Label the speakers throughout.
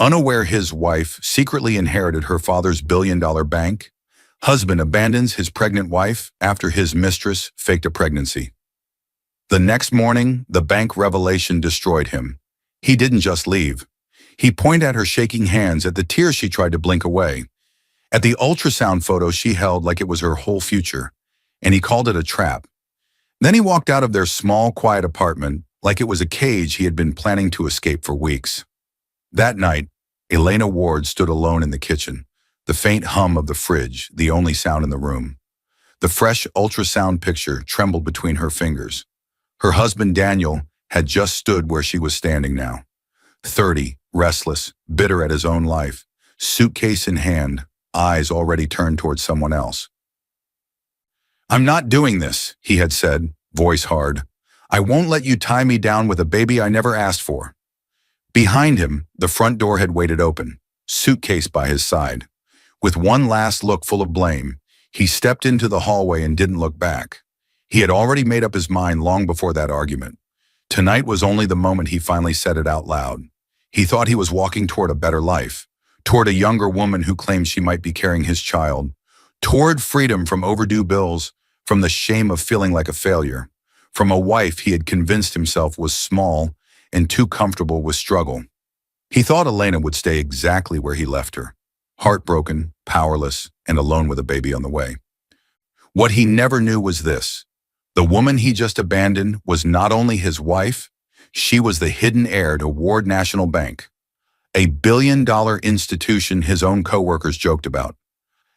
Speaker 1: Unaware his wife secretly inherited her father's billion-dollar bank, husband abandons his pregnant wife after his mistress faked a pregnancy. The next morning, the bank revelation destroyed him. He didn't just leave. He pointed at her shaking hands, at the tears she tried to blink away, at the ultrasound photo she held like it was her whole future, and he called it a trap. Then he walked out of their small, quiet apartment like it was a cage he had been planning to escape for weeks. That night, Elena Ward stood alone in the kitchen, the faint hum of the fridge the only sound in the room. The fresh ultrasound picture trembled between her fingers. Her husband Daniel had just stood where she was standing now. 30, restless, bitter at his own life, suitcase in hand, eyes already turned towards someone else. "I'm not doing this," he had said, voice hard. "I won't let you tie me down with a baby I never asked for." Behind him, the front door had waited open, suitcase by his side. With one last look full of blame, he stepped into the hallway and didn't look back. He had already made up his mind long before that argument. Tonight was only the moment he finally said it out loud. He thought he was walking toward a better life, toward a younger woman who claimed she might be carrying his child, toward freedom from overdue bills, from the shame of feeling like a failure, from a wife he had convinced himself was small and too comfortable with struggle. He thought Elena would stay exactly where he left her, heartbroken, powerless, and alone with a baby on the way. What he never knew was this: the woman he just abandoned was not only his wife, she was the hidden heir to Ward National Bank, a billion-dollar institution his own coworkers joked about,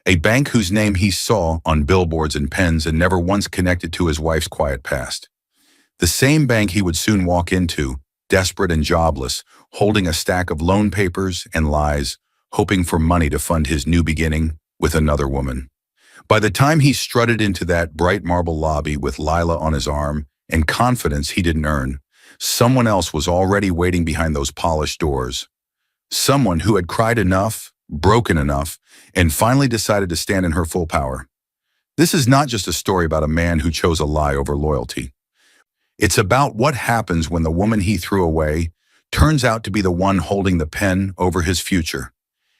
Speaker 1: a bank whose name he saw on billboards and pens and never once connected to his wife's quiet past. The same bank he would soon walk into, desperate and jobless, holding a stack of loan papers and lies, hoping for money to fund his new beginning with another woman. By the time he strutted into that bright marble lobby with Lila on his arm and confidence he didn't earn, someone else was already waiting behind those polished doors. Someone who had cried enough, broken enough, and finally decided to stand in her full power. This is not just a story about a man who chose a lie over loyalty. It's about what happens when the woman he threw away turns out to be the one holding the pen over his future,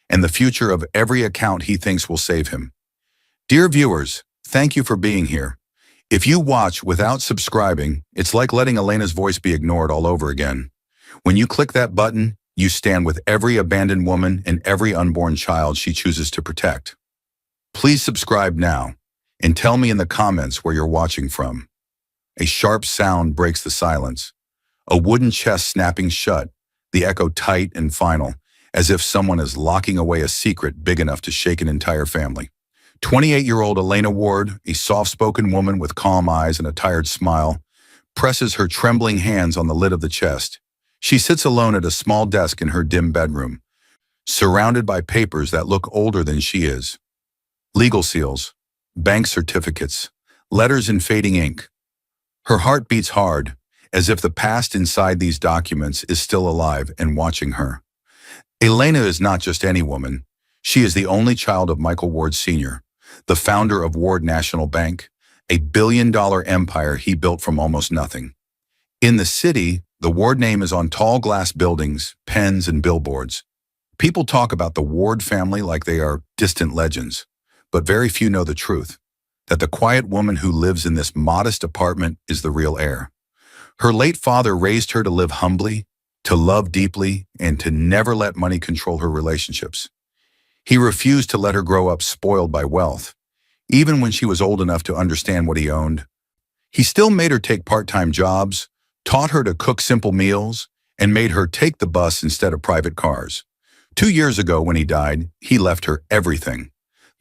Speaker 1: and the future of every account he thinks will save him. Dear viewers, thank you for being here. If you watch without subscribing, it's like letting Elena's voice be ignored all over again. When you click that button, you stand with every abandoned woman and every unborn child she chooses to protect. Please subscribe now, and tell me in the comments where you're watching from. A sharp sound breaks the silence. A wooden chest snapping shut, the echo tight and final, as if someone is locking away a secret big enough to shake an entire family. 28-year-old Elena Ward, a soft-spoken woman with calm eyes and a tired smile, presses her trembling hands on the lid of the chest. She sits alone at a small desk in her dim bedroom, surrounded by papers that look older than she is. Legal seals, bank certificates, letters in fading ink. Her heart beats hard, as if the past inside these documents is still alive and watching her. Elena is not just any woman. She is the only child of Michael Ward Sr., the founder of Ward National Bank, a billion-dollar empire he built from almost nothing. In the city, the Ward name is on tall glass buildings, pens, and billboards. People talk about the Ward family like they are distant legends, but very few know the truth, that the quiet woman who lives in this modest apartment is the real heir. Her late father raised her to live humbly, to love deeply, and to never let money control her relationships. He refused to let her grow up spoiled by wealth. Even when she was old enough to understand what he owned, he still made her take part-time jobs, taught her to cook simple meals, and made her take the bus instead of private cars. 2 years ago when he died, he left her everything: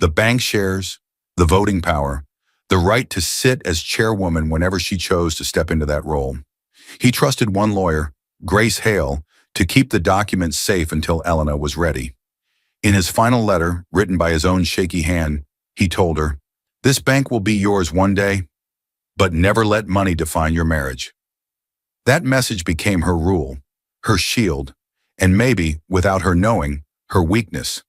Speaker 1: the bank shares, the voting power, the right to sit as chairwoman whenever she chose to step into that role. He trusted one lawyer, Grace Hale, to keep the documents safe until Elena was ready. In his final letter, written by his own shaky hand, he told her, "This bank will be yours one day, but never let money define your marriage." That message became her rule, her shield, and maybe, without her knowing, her weakness.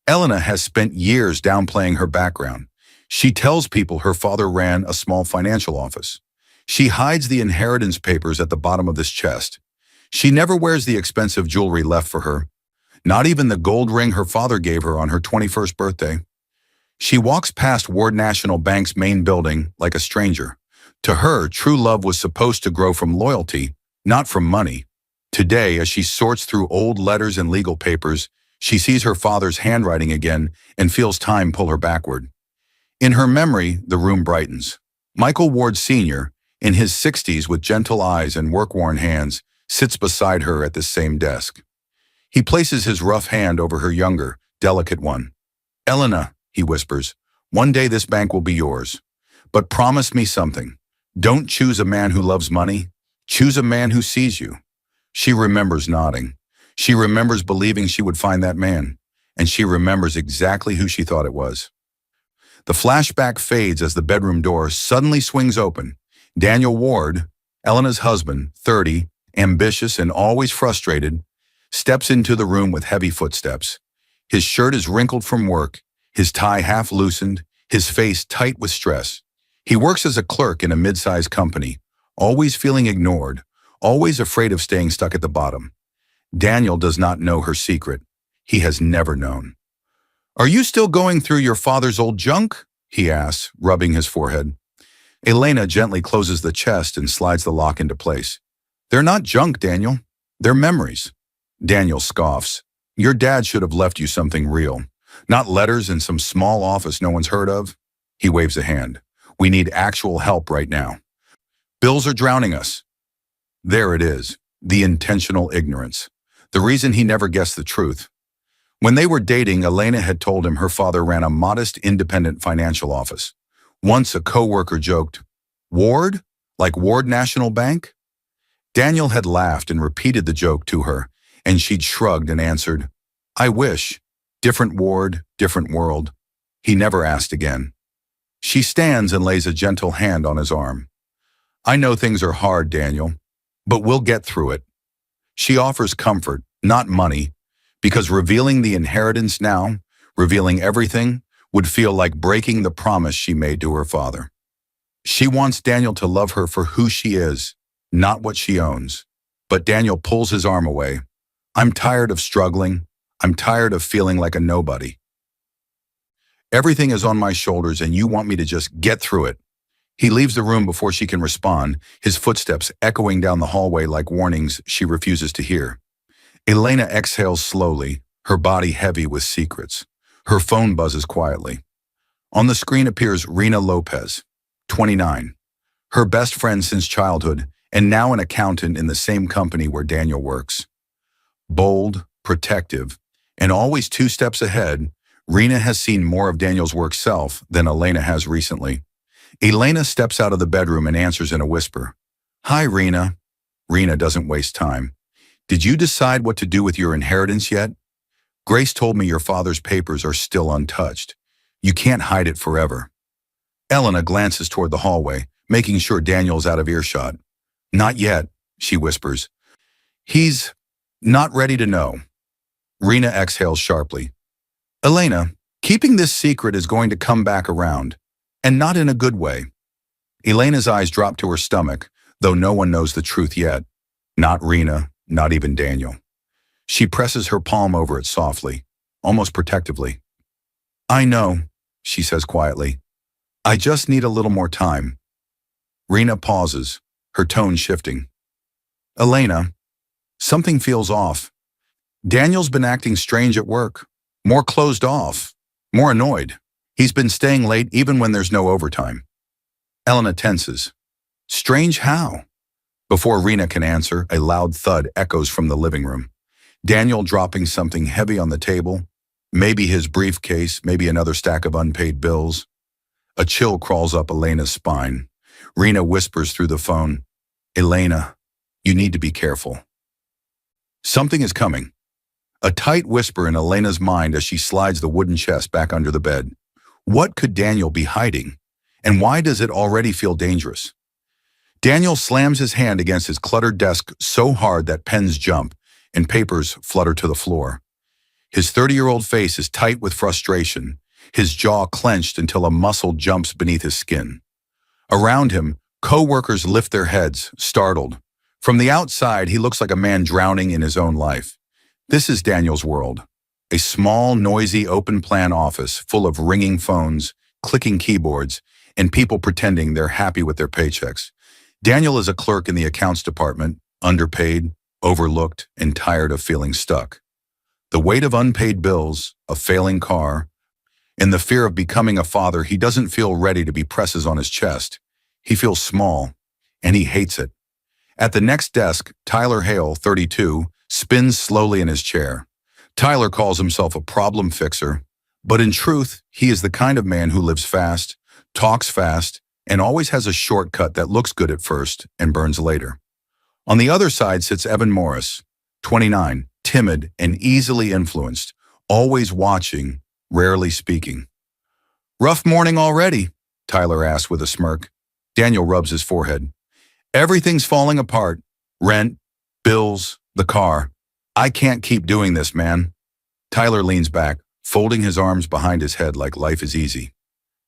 Speaker 1: Elena has spent years downplaying her background. She tells people her father ran a small financial office. She hides the inheritance papers at the bottom of this chest. She never wears the expensive jewelry left for her, Not even the gold ring her father gave her on her 21st birthday. She walks past Ward National Bank's main building like a stranger. To her, true love was supposed to grow from loyalty, not from money. Today, as she sorts through old letters and legal papers, she sees her father's handwriting again and feels time pull her backward. In her memory, the room brightens. Michael Ward Sr., in his 60s with gentle eyes and work-worn hands, sits beside her at the same desk. He places his rough hand over her younger, delicate one. "Elena," he whispers, "one day this bank will be yours. But promise me something. Don't choose a man who loves money. Choose a man who sees you." She remembers nodding. She remembers believing she would find that man, and she remembers exactly who she thought it was. The flashback fades as the bedroom door suddenly swings open. Daniel Ward, Elena's husband, 30, ambitious and always frustrated, steps into the room with heavy footsteps. His shirt is wrinkled from work, his tie half loosened, his face tight with stress. He works as a clerk in a mid-sized company, always feeling ignored, always afraid of staying stuck at the bottom. Daniel does not know her secret. He has never known. "Are you still going through your father's old junk?" he asks, rubbing his forehead. Elena gently closes the chest and slides the lock into place. "They're not junk, Daniel. They're memories." Daniel scoffs. "Your dad should have left you something real. Not letters in some small office no one's heard of." He waves a hand. "We need actual help right now. Bills are drowning us." There it is, the intentional ignorance. The reason he never guessed the truth. When they were dating, Elena had told him her father ran a modest, independent financial office. Once a coworker joked, "Ward? Like Ward National Bank?" Daniel had laughed and repeated the joke to her, and she'd shrugged and answered, "I wish. Different ward, different world." He never asked again. She stands and lays a gentle hand on his arm. "I know things are hard, Daniel, but we'll get through it." She offers comfort, not money, because revealing the inheritance now, revealing everything, would feel like breaking the promise she made to her father. She wants Daniel to love her for who she is, not what she owns. But Daniel pulls his arm away. "I'm tired of struggling. I'm tired of feeling like a nobody. Everything is on my shoulders and you want me to just get through it." He leaves the room before she can respond, his footsteps echoing down the hallway like warnings she refuses to hear. Elena exhales slowly, her body heavy with secrets. Her phone buzzes quietly. On the screen appears Rena Lopez, 29, her best friend since childhood, and now an accountant in the same company where Daniel works. Bold, protective, and always 2 steps ahead, Rena has seen more of Daniel's work self than Elena has recently. Elena steps out of the bedroom and answers in a whisper. "Hi, Rena." Rena doesn't waste time. "Did you decide what to do with your inheritance yet? Grace told me your father's papers are still untouched. You can't hide it forever." Elena glances toward the hallway, making sure Daniel's out of earshot. "Not yet," she whispers. "He's not ready to know." Rena exhales sharply. "Elena, keeping this secret is going to come back around, and not in a good way." Elena's eyes drop to her stomach, though no one knows the truth yet. Not Rena, not even Daniel. She presses her palm over it softly, almost protectively. "I know," she says quietly. "I just need a little more time." Rena pauses, her tone shifting. "Elena, something feels off. Daniel's been acting strange at work, more closed off, more annoyed. He's been staying late even when there's no overtime." Elena tenses. "Strange how?" Before Rena can answer, a loud thud echoes from the living room. Daniel dropping something heavy on the table, maybe his briefcase, maybe another stack of unpaid bills. A chill crawls up Elena's spine. Rena whispers through the phone, "Elena, you need to be careful. Something is coming." A tight whisper in Elena's mind as she slides the wooden chest back under the bed. What could Daniel be hiding? And why does it already feel dangerous? Daniel slams his hand against his cluttered desk so hard that pens jump and papers flutter to the floor. His 30-year-old face is tight with frustration, his jaw clenched until a muscle jumps beneath his skin. Around him, co-workers lift their heads, startled. From the outside, he looks like a man drowning in his own life. This is Daniel's world. A small, noisy, open-plan office full of ringing phones, clicking keyboards, and people pretending they're happy with their paychecks. Daniel is a clerk in the accounts department, underpaid, overlooked, and tired of feeling stuck. The weight of unpaid bills, a failing car, and the fear of becoming a father he doesn't feel ready to be presses on his chest. He feels small, and he hates it. At the next desk, Tyler Hale, 32, spins slowly in his chair. Tyler calls himself a problem fixer, but in truth, he is the kind of man who lives fast, talks fast, and always has a shortcut that looks good at first and burns later. On the other side sits Evan Morris, 29, timid and easily influenced, always watching, rarely speaking. "Rough morning already?" Tyler asks with a smirk. Daniel rubs his forehead. "Everything's falling apart. Rent, bills, the car. I can't keep doing this, man." Tyler leans back, folding his arms behind his head like life is easy.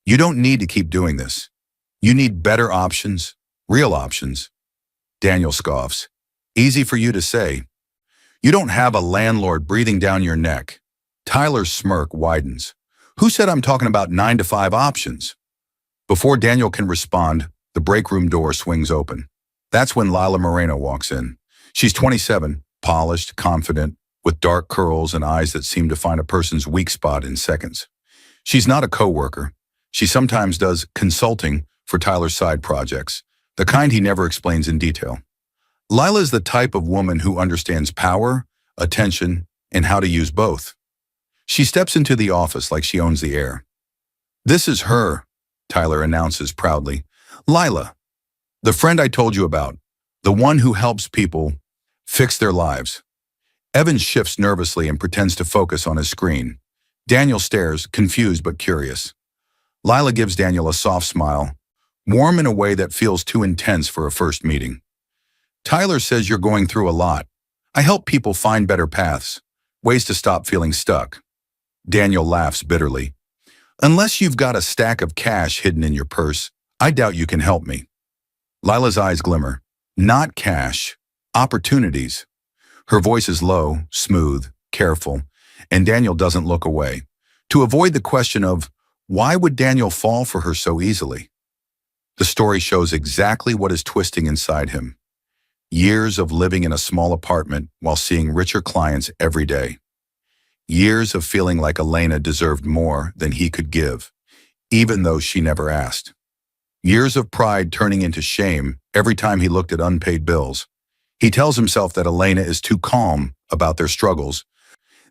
Speaker 1: "You don't need to keep doing this. You need better options, real options." Daniel scoffs. "Easy for you to say. You don't have a landlord breathing down your neck." Tyler's smirk widens. "Who said I'm talking about 9-to-5 options?" Before Daniel can respond, the break room door swings open. That's when Lila Moreno walks in. She's 27, polished, confident, with dark curls and eyes that seem to find a person's weak spot in seconds. She's not a coworker. She sometimes does consulting for Tyler's side projects, the kind he never explains in detail. Lila is the type of woman who understands power, attention, and how to use both. She steps into the office like she owns the air. "This is her," Tyler announces proudly. "Lila, the friend I told you about, the one who helps people fix their lives." Evan shifts nervously and pretends to focus on his screen. Daniel stares, confused but curious. Lila gives Daniel a soft smile, warm in a way that feels too intense for a first meeting. "Tyler says you're going through a lot. I help people find better paths, ways to stop feeling stuck." Daniel laughs bitterly. "Unless you've got a stack of cash hidden in your purse, I doubt you can help me." Lila's eyes glimmer. "Not cash, opportunities." Her voice is low, smooth, careful, and Daniel doesn't look away, to avoid the question of why would Daniel fall for her so easily? The story shows exactly what is twisting inside him. Years of living in a small apartment while seeing richer clients every day. Years of feeling like Elena deserved more than he could give, even though she never asked. Years of pride turning into shame every time he looked at unpaid bills. He tells himself that Elena is too calm about their struggles,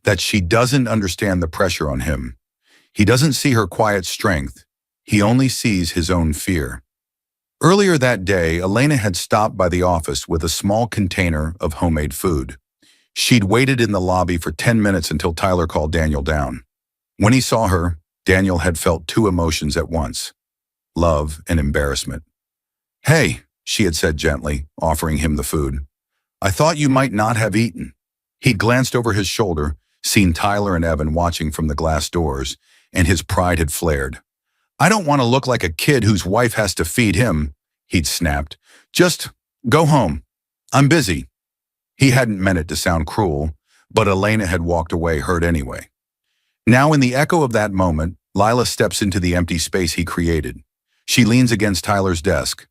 Speaker 1: that she doesn't understand the pressure on him. He doesn't see her quiet strength. He only sees his own fear. Earlier that day, Elena had stopped by the office with a small container of homemade food. She'd waited in the lobby for 10 minutes until Tyler called Daniel down. When he saw her, Daniel had felt two emotions at once: love and embarrassment. "Hey," she had said gently, offering him the food. "I thought you might not have eaten." He glanced over his shoulder, seen Tyler and Evan watching from the glass doors, and his pride had flared. "I don't want to look like a kid whose wife has to feed him," he'd snapped. "Just go home. I'm busy." He hadn't meant it to sound cruel, but Elena had walked away hurt anyway. Now in the echo of that moment, Lila steps into the empty space he created. She leans against Tyler's desk,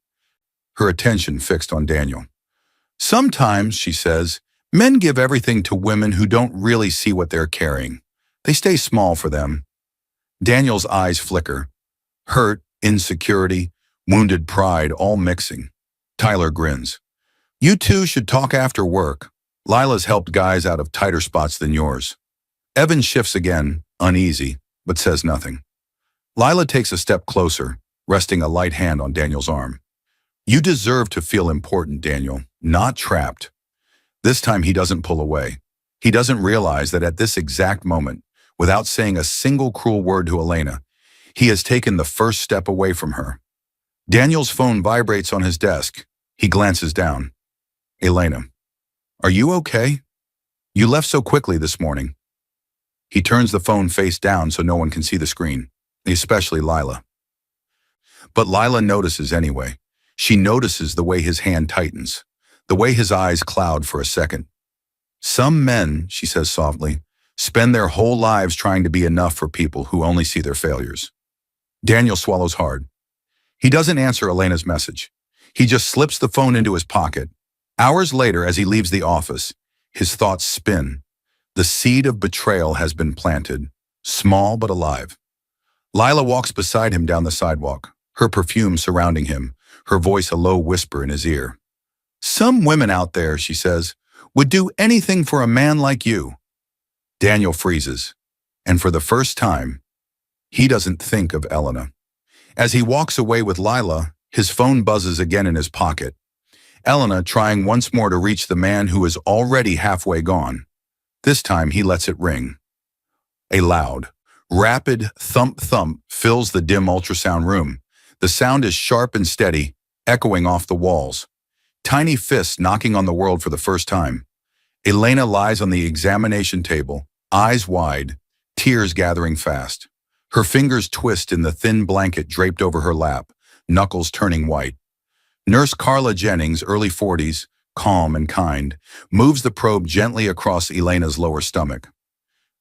Speaker 1: her attention fixed on Daniel. "Sometimes," she says, "men give everything to women who don't really see what they're carrying. They stay small for them." Daniel's eyes flicker. Hurt, insecurity, wounded pride, all mixing. Tyler grins. "You two should talk after work. Lila's helped guys out of tighter spots than yours." Evan shifts again, uneasy, but says nothing. Lila takes a step closer, resting a light hand on Daniel's arm. "You deserve to feel important, Daniel, not trapped." This time he doesn't pull away. He doesn't realize that at this exact moment, without saying a single cruel word to Elena, he has taken the first step away from her. Daniel's phone vibrates on his desk. He glances down. "Elena, are you okay? You left so quickly this morning." He turns the phone face down so no one can see the screen, especially Lila. But Lila notices anyway. She notices the way his hand tightens, the way his eyes cloud for a second. Some men, she says softly, spend their whole lives trying to be enough for people who only see their failures. Daniel swallows hard. He doesn't answer Elena's message. He just slips the phone into his pocket. Hours later, as he leaves the office, his thoughts spin. The seed of betrayal has been planted, small but alive. Lila walks beside him down the sidewalk, her perfume surrounding him, her voice a low whisper in his ear. Some women out there, she says, would do anything for a man like you. Daniel freezes, and for the first time, he doesn't think of Elena. As he walks away with Lila, his phone buzzes again in his pocket. Elena trying once more to reach the man who is already halfway gone. This time he lets it ring. A loud, rapid thump-thump fills the dim ultrasound room. The sound is sharp and steady, echoing off the walls. Tiny fists knocking on the world for the first time. Elena lies on the examination table, eyes wide, tears gathering fast. Her fingers twist in the thin blanket draped over her lap, knuckles turning white. Nurse Carla Jennings, early 40s, calm and kind, moves the probe gently across Elena's lower stomach.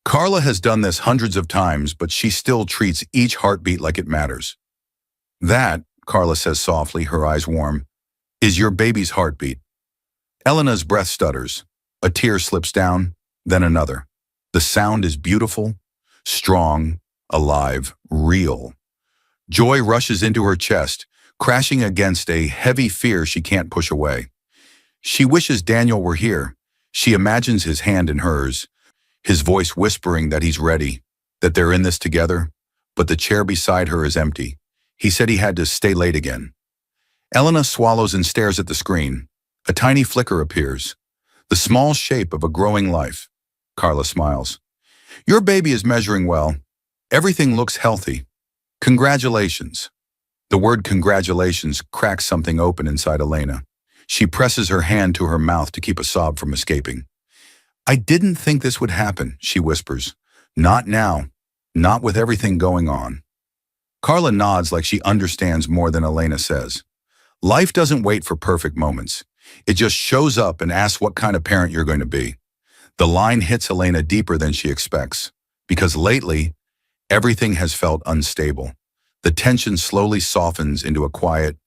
Speaker 1: Carla has done this hundreds of times, but she still treats each heartbeat like it matters. That, Carla says softly, her eyes warm, is your baby's heartbeat. Elena's breath stutters. A tear slips down, then another. The sound is beautiful, strong, alive, real. Joy rushes into her chest, crashing against a heavy fear she can't push away. She wishes Daniel were here. She imagines his hand in hers, his voice whispering that he's ready, that they're in this together, but the chair beside her is empty. He said he had to stay late again. Elena swallows and stares at the screen. A tiny flicker appears. The small shape of a growing life. Carla smiles. Your baby is measuring well. Everything looks healthy. Congratulations. The word congratulations cracks something open inside Elena. She presses her hand to her mouth to keep a sob from escaping. I didn't think this would happen, she whispers. Not now. Not with everything going on. Carla nods like she understands more than Elena says. Life doesn't wait for perfect moments. It just shows up and asks what kind of parent you're going to be. The line hits Elena deeper than she expects, because lately, everything has felt unstable. The tension slowly softens into a quiet,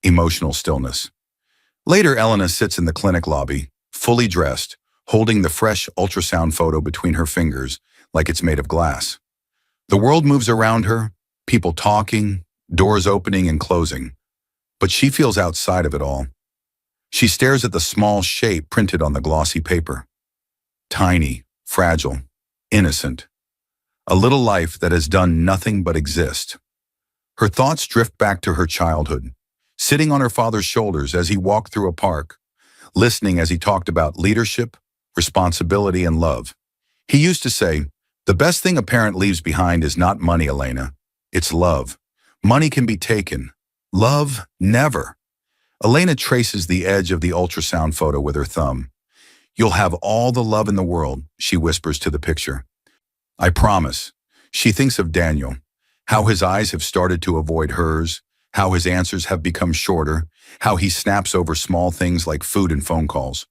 Speaker 1: emotional stillness. Later, Elena sits in the clinic lobby, fully dressed, holding the fresh ultrasound photo between her fingers like it's made of glass. The world moves around her, people talking, doors opening and closing, but she feels outside of it all. She stares at the small shape printed on the glossy paper. Tiny, fragile, innocent. A little life that has done nothing but exist. Her thoughts drift back to her childhood, sitting on her father's shoulders as he walked through a park, listening as he talked about leadership, responsibility, and love. He used to say, the best thing a parent leaves behind is not money, Elena. It's love. Money can be taken. Love, never. Elena traces the edge of the ultrasound photo with her thumb. You'll have all the love in the world, she whispers to the picture. I promise. She thinks of Daniel, how his eyes have started to avoid hers, how his answers have become shorter, how he snaps over small things like food and phone calls.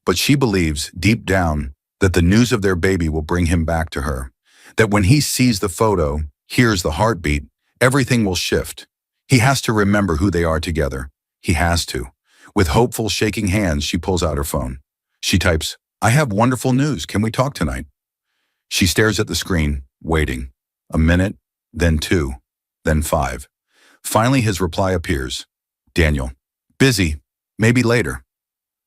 Speaker 1: But she believes, deep down, that the news of their baby will bring him back to her, that when he sees the photo, hears the heartbeat, everything will shift. He has to remember who they are together. He has to. With hopeful, shaking hands, she pulls out her phone. She types, I have wonderful news. Can we talk tonight? She stares at the screen, waiting. A minute, then 2, then 5. Finally, his reply appears. Daniel. Busy. Maybe later.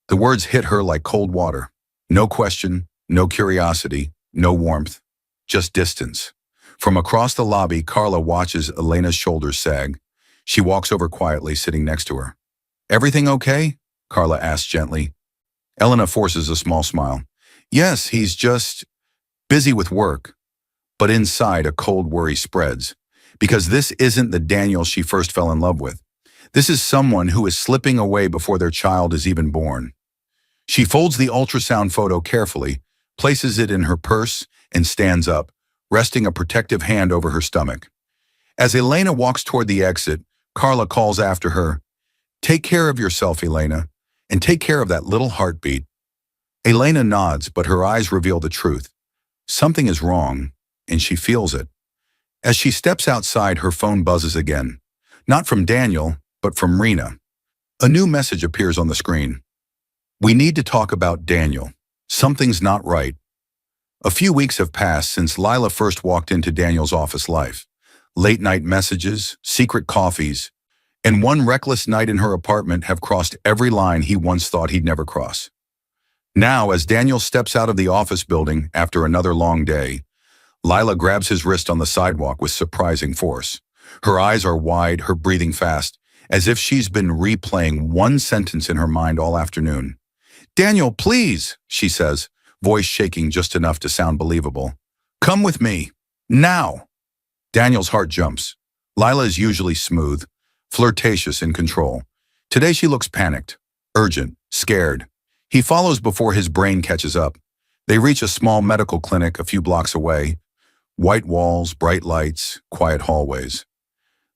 Speaker 1: The words hit her like cold water. No question, no curiosity, no warmth, just distance. From across the lobby, Carla watches Elena's shoulders sag. She walks over quietly, sitting next to her. Everything okay? Carla asks gently. Elena forces a small smile. Yes, he's just busy with work. But inside, a cold worry spreads. Because this isn't the Daniel she first fell in love with. This is someone who is slipping away before their child is even born. She folds the ultrasound photo carefully, places it in her purse, and stands up, resting a protective hand over her stomach. As Elena walks toward the exit, Carla calls after her, Take care of yourself, Elena, and take care of that little heartbeat. Elena nods, but her eyes reveal the truth. Something is wrong, and she feels it. As she steps outside, her phone buzzes again. Not from Daniel, but from Rena. A new message appears on the screen. We need to talk about Daniel. Something's not right. A few weeks have passed since Lila first walked into Daniel's office life. Late-night messages, secret coffees, and one reckless night in her apartment have crossed every line he once thought he'd never cross. Now, as Daniel steps out of the office building after another long day, Lila grabs his wrist on the sidewalk with surprising force. Her eyes are wide, her breathing fast, as if she's been replaying one sentence in her mind all afternoon. "Daniel, please," she says, voice shaking just enough to sound believable. "Come with me. Now." Daniel's heart jumps. Lila is usually smooth, flirtatious, in control. Today she looks panicked, urgent, scared. He follows before his brain catches up. They reach a small medical clinic a few blocks away. White walls, bright lights, quiet hallways.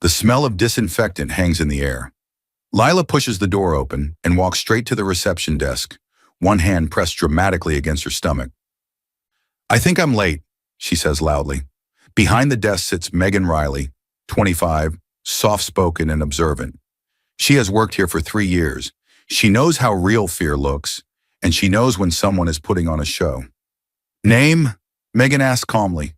Speaker 1: The smell of disinfectant hangs in the air. Lila pushes the door open and walks straight to the reception desk, one hand pressed dramatically against her stomach. "I think I'm late," she says loudly. Behind the desk sits Megan Riley, 25, soft-spoken and observant. She has worked here for 3 years. She knows how real fear looks, and she knows when someone is putting on a show. "Name?" Megan asks calmly.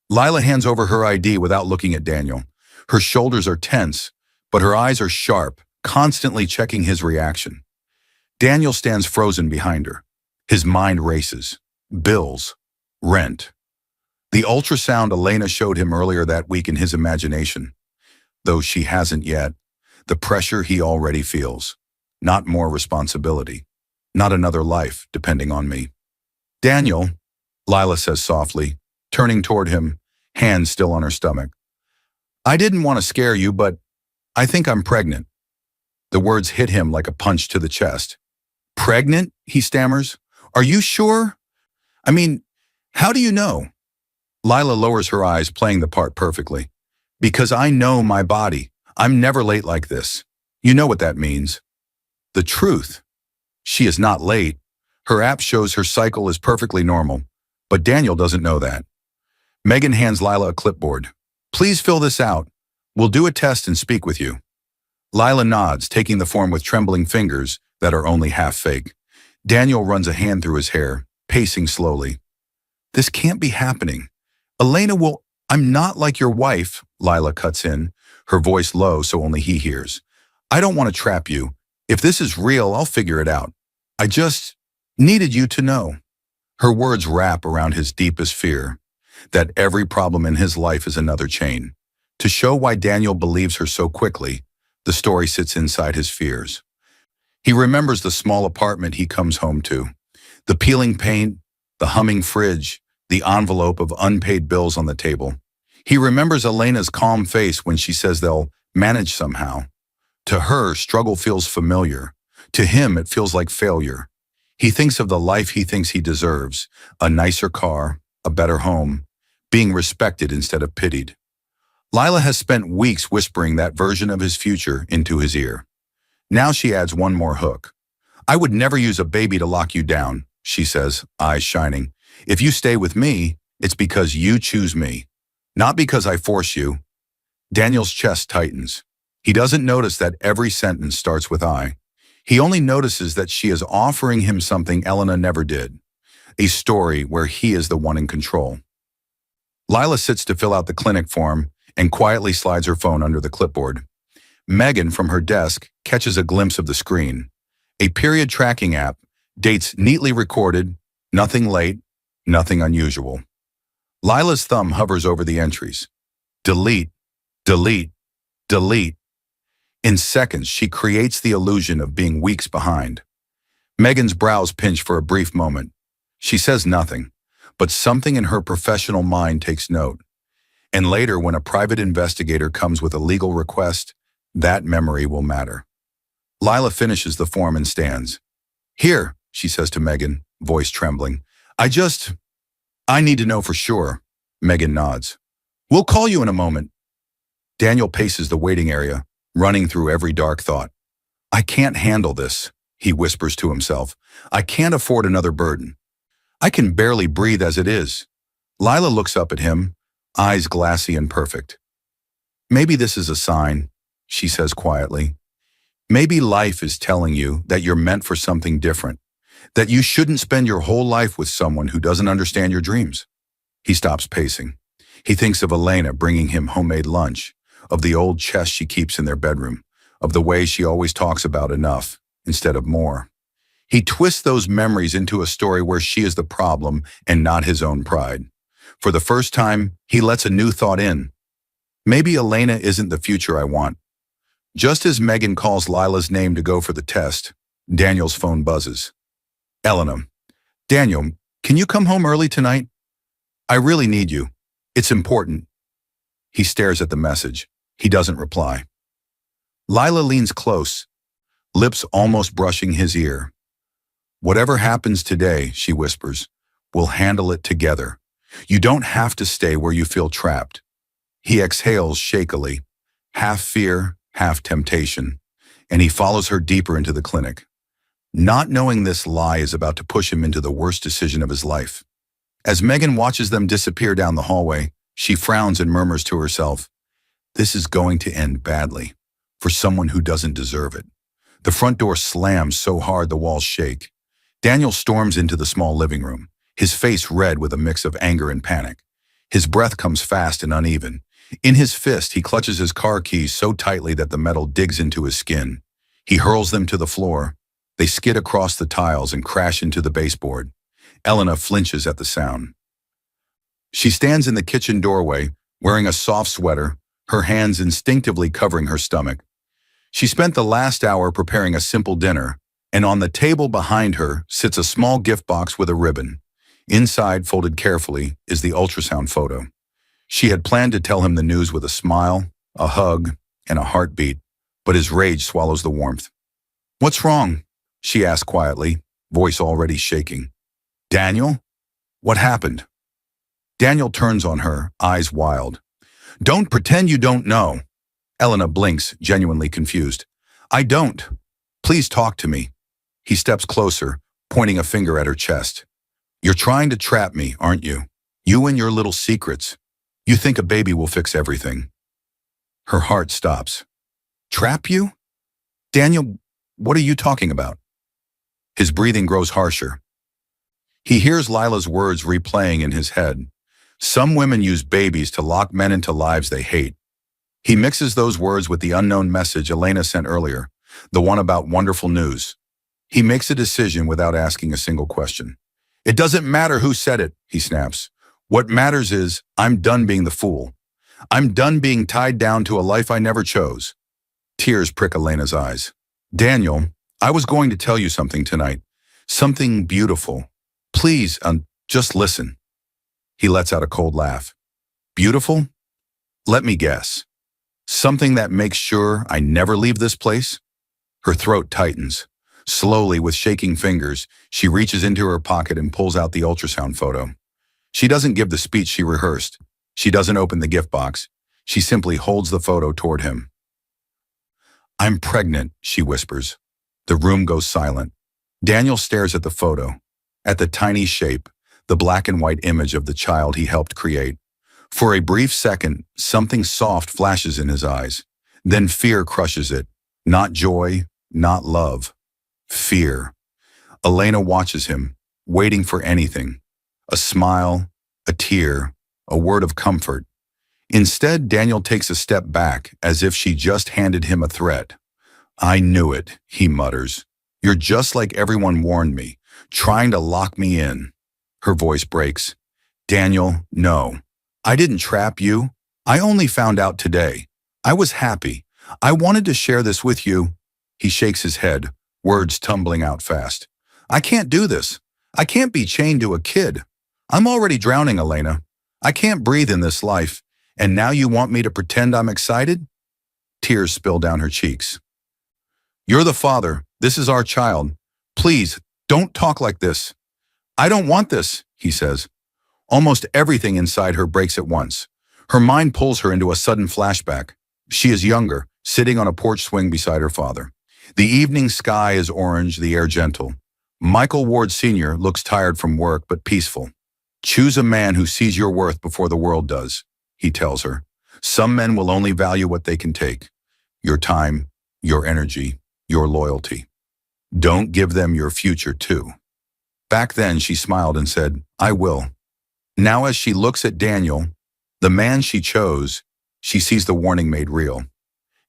Speaker 1: Lila hands over her ID without looking at Daniel. Her shoulders are tense, but her eyes are sharp, constantly checking his reaction. Daniel stands frozen behind her. His mind races. Bills. Rent. The ultrasound Elena showed him earlier that week in his imagination. Though she hasn't yet, the pressure he already feels. Not more responsibility. Not another life depending on me. "Daniel," Lila says softly, turning toward him, hands still on her stomach. "I didn't want to scare you, but I think I'm pregnant." The words hit him like a punch to the chest. "Pregnant?" he stammers. "Are you sure? I mean, how do you know?" Lila lowers her eyes, playing the part perfectly. "Because I know my body. I'm never late like this. You know what that means." The truth. She is not late. Her app shows her cycle is perfectly normal, but Daniel doesn't know that. Megan hands Lila a clipboard. "Please fill this out. We'll do a test and speak with you." Lila nods, taking the form with trembling fingers that are only half fake. Daniel runs a hand through his hair, pacing slowly. "This can't be happening. Elena will—" "I'm not like your wife," Lila cuts in, her voice low so only he hears. "I don't want to trap you. If this is real, I'll figure it out. I just needed you to know." Her words wrap around his deepest fear, that every problem in his life is another chain. To show why Daniel believes her so quickly, the story sits inside his fears. He remembers the small apartment he comes home to, the peeling paint, the humming fridge, the envelope of unpaid bills on the table. He remembers Elena's calm face when she says they'll manage somehow. To her, struggle feels familiar. To him, it feels like failure. He thinks of the life he thinks he deserves, a nicer car, a better home, being respected instead of pitied. Lila has spent weeks whispering that version of his future into his ear. Now she adds one more hook. "I would never use a baby to lock you down," she says, eyes shining. "If you stay with me, it's because you choose me, not because I force you." Daniel's chest tightens. He doesn't notice that every sentence starts with "I." He only notices that she is offering him something Elena never did, a story where he is the one in control. Lila sits to fill out the clinic form and quietly slides her phone under the clipboard. Megan, from her desk, catches a glimpse of the screen. A period tracking app, dates neatly recorded, nothing late, nothing unusual. Lila's thumb hovers over the entries. Delete, delete, delete. In seconds, she creates the illusion of being weeks behind. Megan's brows pinch for a brief moment. She says nothing, but something in her professional mind takes note. And later, when a private investigator comes with a legal request, that memory will matter. Lila finishes the form and stands. "Here," she says to Megan, voice trembling. I need to know for sure." Megan nods. "We'll call you in a moment." Daniel paces the waiting area, running through every dark thought. "I can't handle this," he whispers to himself. I can't afford another burden. I can barely breathe as it is. Lila looks up at him, eyes glassy and perfect. Maybe this is a sign, she says quietly. Maybe life is telling you that you're meant for something different, that you shouldn't spend your whole life with someone who doesn't understand your dreams. He stops pacing. He thinks of Elena bringing him homemade lunch, of the old chest she keeps in their bedroom, of the way she always talks about enough instead of more. He twists those memories into a story where she is the problem and not his own pride. For the first time, he lets a new thought in. Maybe Elena isn't the future I want. Just as Megan calls Lila's name to go for the test, Daniel's phone buzzes. Elena, Daniel, can you come home early tonight? I really need you. It's important. He stares at the message. He doesn't reply. Lila leans close, lips almost brushing his ear. Whatever happens today, she whispers, we'll handle it together. You don't have to stay where you feel trapped. He exhales shakily, half fear, half temptation, and he follows her deeper into the clinic. Not knowing this lie is about to push him into the worst decision of his life. As Megan watches them disappear down the hallway, she frowns and murmurs to herself, this is going to end badly, for someone who doesn't deserve it. The front door slams so hard the walls shake. Daniel storms into the small living room, his face red with a mix of anger and panic. His breath comes fast and uneven. In his fist, he clutches his car keys so tightly that the metal digs into his skin. He hurls them to the floor. They skid across the tiles and crash into the baseboard. Elena flinches at the sound. She stands in the kitchen doorway, wearing a soft sweater, her hands instinctively covering her stomach. She spent the last hour preparing a simple dinner, and on the table behind her sits a small gift box with a ribbon. Inside, folded carefully, is the ultrasound photo. She had planned to tell him the news with a smile, a hug, and a heartbeat, but his rage swallows the warmth. What's wrong? She asked quietly, voice already shaking. Daniel? What happened? Daniel turns on her, eyes wild. Don't pretend you don't know. Elena blinks, genuinely confused. I don't. Please talk to me. He steps closer, pointing a finger at her chest. You're trying to trap me, aren't you? You and your little secrets. You think a baby will fix everything. Her heart stops. Trap you? Daniel, what are you talking about? His breathing grows harsher. He hears Lila's words replaying in his head. Some women use babies to lock men into lives they hate. He mixes those words with the unknown message Elena sent earlier, the one about wonderful news. He makes a decision without asking a single question. It doesn't matter who said it, he snaps. What matters is, I'm done being the fool. I'm done being tied down to a life I never chose. Tears prick Elena's eyes. Daniel, I was going to tell you something tonight. Something beautiful. Please, just listen. He lets out a cold laugh. Beautiful? Let me guess. Something that makes sure I never leave this place? Her throat tightens. Slowly, with shaking fingers, she reaches into her pocket and pulls out the ultrasound photo. She doesn't give the speech she rehearsed. She doesn't open the gift box. She simply holds the photo toward him. I'm pregnant, she whispers. The room goes silent. Daniel stares at the photo, at the tiny shape, the black and white image of the child he helped create. For a brief second, something soft flashes in his eyes. Then fear crushes it. Not joy, not love. Fear. Elena watches him, waiting for anything. A smile, a tear, a word of comfort. Instead, Daniel takes a step back, as if she just handed him a threat. I knew it, he mutters. You're just like everyone warned me, trying to lock me in. Her voice breaks. Daniel, no. I didn't trap you. I only found out today. I was happy. I wanted to share this with you. He shakes his head, words tumbling out fast. I can't do this. I can't be chained to a kid. I'm already drowning, Elena. I can't breathe in this life. And now you want me to pretend I'm excited? Tears spill down her cheeks. You're the father. This is our child. Please, don't talk like this. I don't want this, he says. Almost everything inside her breaks at once. Her mind pulls her into a sudden flashback. She is younger, sitting on a porch swing beside her father. The evening sky is orange, the air gentle. Michael Ward Sr. looks tired from work but peaceful. Choose a man who sees your worth before the world does, he tells her. Some men will only value what they can take. Your time, your energy, your loyalty. Don't give them your future too. Back then she smiled and said, I will. Now as she looks at Daniel, the man she chose, she sees the warning made real.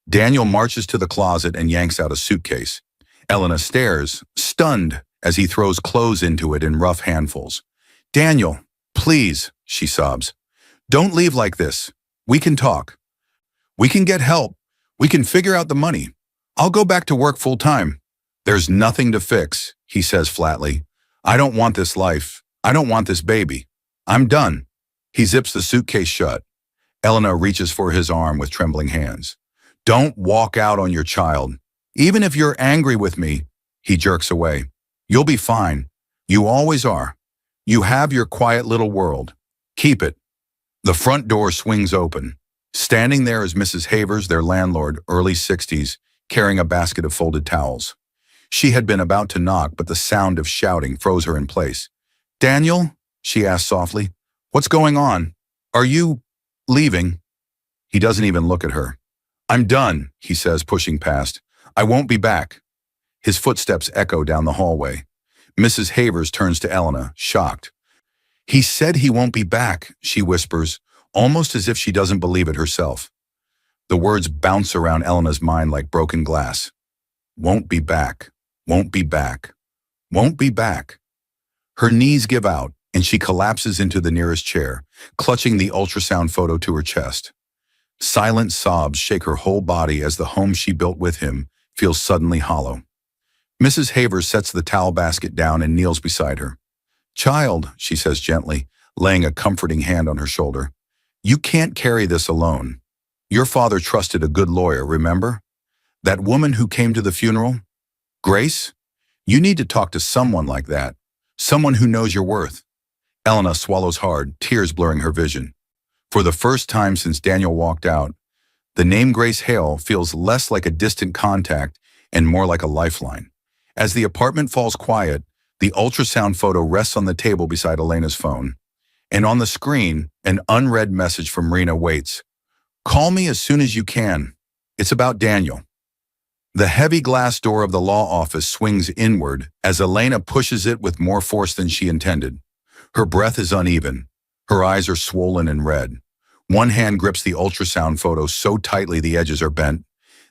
Speaker 1: Daniel marches to the closet and yanks out a suitcase. Elena stares, stunned, as he throws clothes into it in rough handfuls. Daniel, please, she sobs. Don't leave like this. We can talk. We can get help. We can figure out the money. I'll go back to work full time. There's nothing to fix, he says flatly. I don't want this life. I don't want this baby. I'm done. He zips the suitcase shut. Elena reaches for his arm with trembling hands. Don't walk out on your child. Even if you're angry with me, he jerks away. You'll be fine. You always are. You have your quiet little world. Keep it. The front door swings open. Standing there is Mrs. Havers, their landlord, early 60s, carrying a basket of folded towels. She had been about to knock, but the sound of shouting froze her in place. Daniel, she asked softly, what's going on? Are you leaving? He doesn't even look at her. I'm done, he says, pushing past. I won't be back. His footsteps echo down the hallway. Mrs. Havers turns to Elena, shocked. He said he won't be back, she whispers, almost as if she doesn't believe it herself. The words bounce around Elena's mind like broken glass. Won't be back, won't be back, won't be back. Her knees give out, and she collapses into the nearest chair, clutching the ultrasound photo to her chest. Silent sobs shake her whole body as the home she built with him feels suddenly hollow. Mrs. Havers sets the towel basket down and kneels beside her. Child, she says gently, laying a comforting hand on her shoulder, you can't carry this alone. Your father trusted a good lawyer, remember? That woman who came to the funeral? Grace? You need to talk to someone like that. Someone who knows your worth. Elena swallows hard, tears blurring her vision. For the first time since Daniel walked out, the name Grace Hale feels less like a distant contact and more like a lifeline. As the apartment falls quiet, the ultrasound photo rests on the table beside Elena's phone. And on the screen, an unread message from Rena waits. Call me as soon as you can. It's about Daniel. The heavy glass door of the law office swings inward as Elena pushes it with more force than she intended. Her breath is uneven. Her eyes are swollen and red. One hand grips the ultrasound photo so tightly the edges are bent.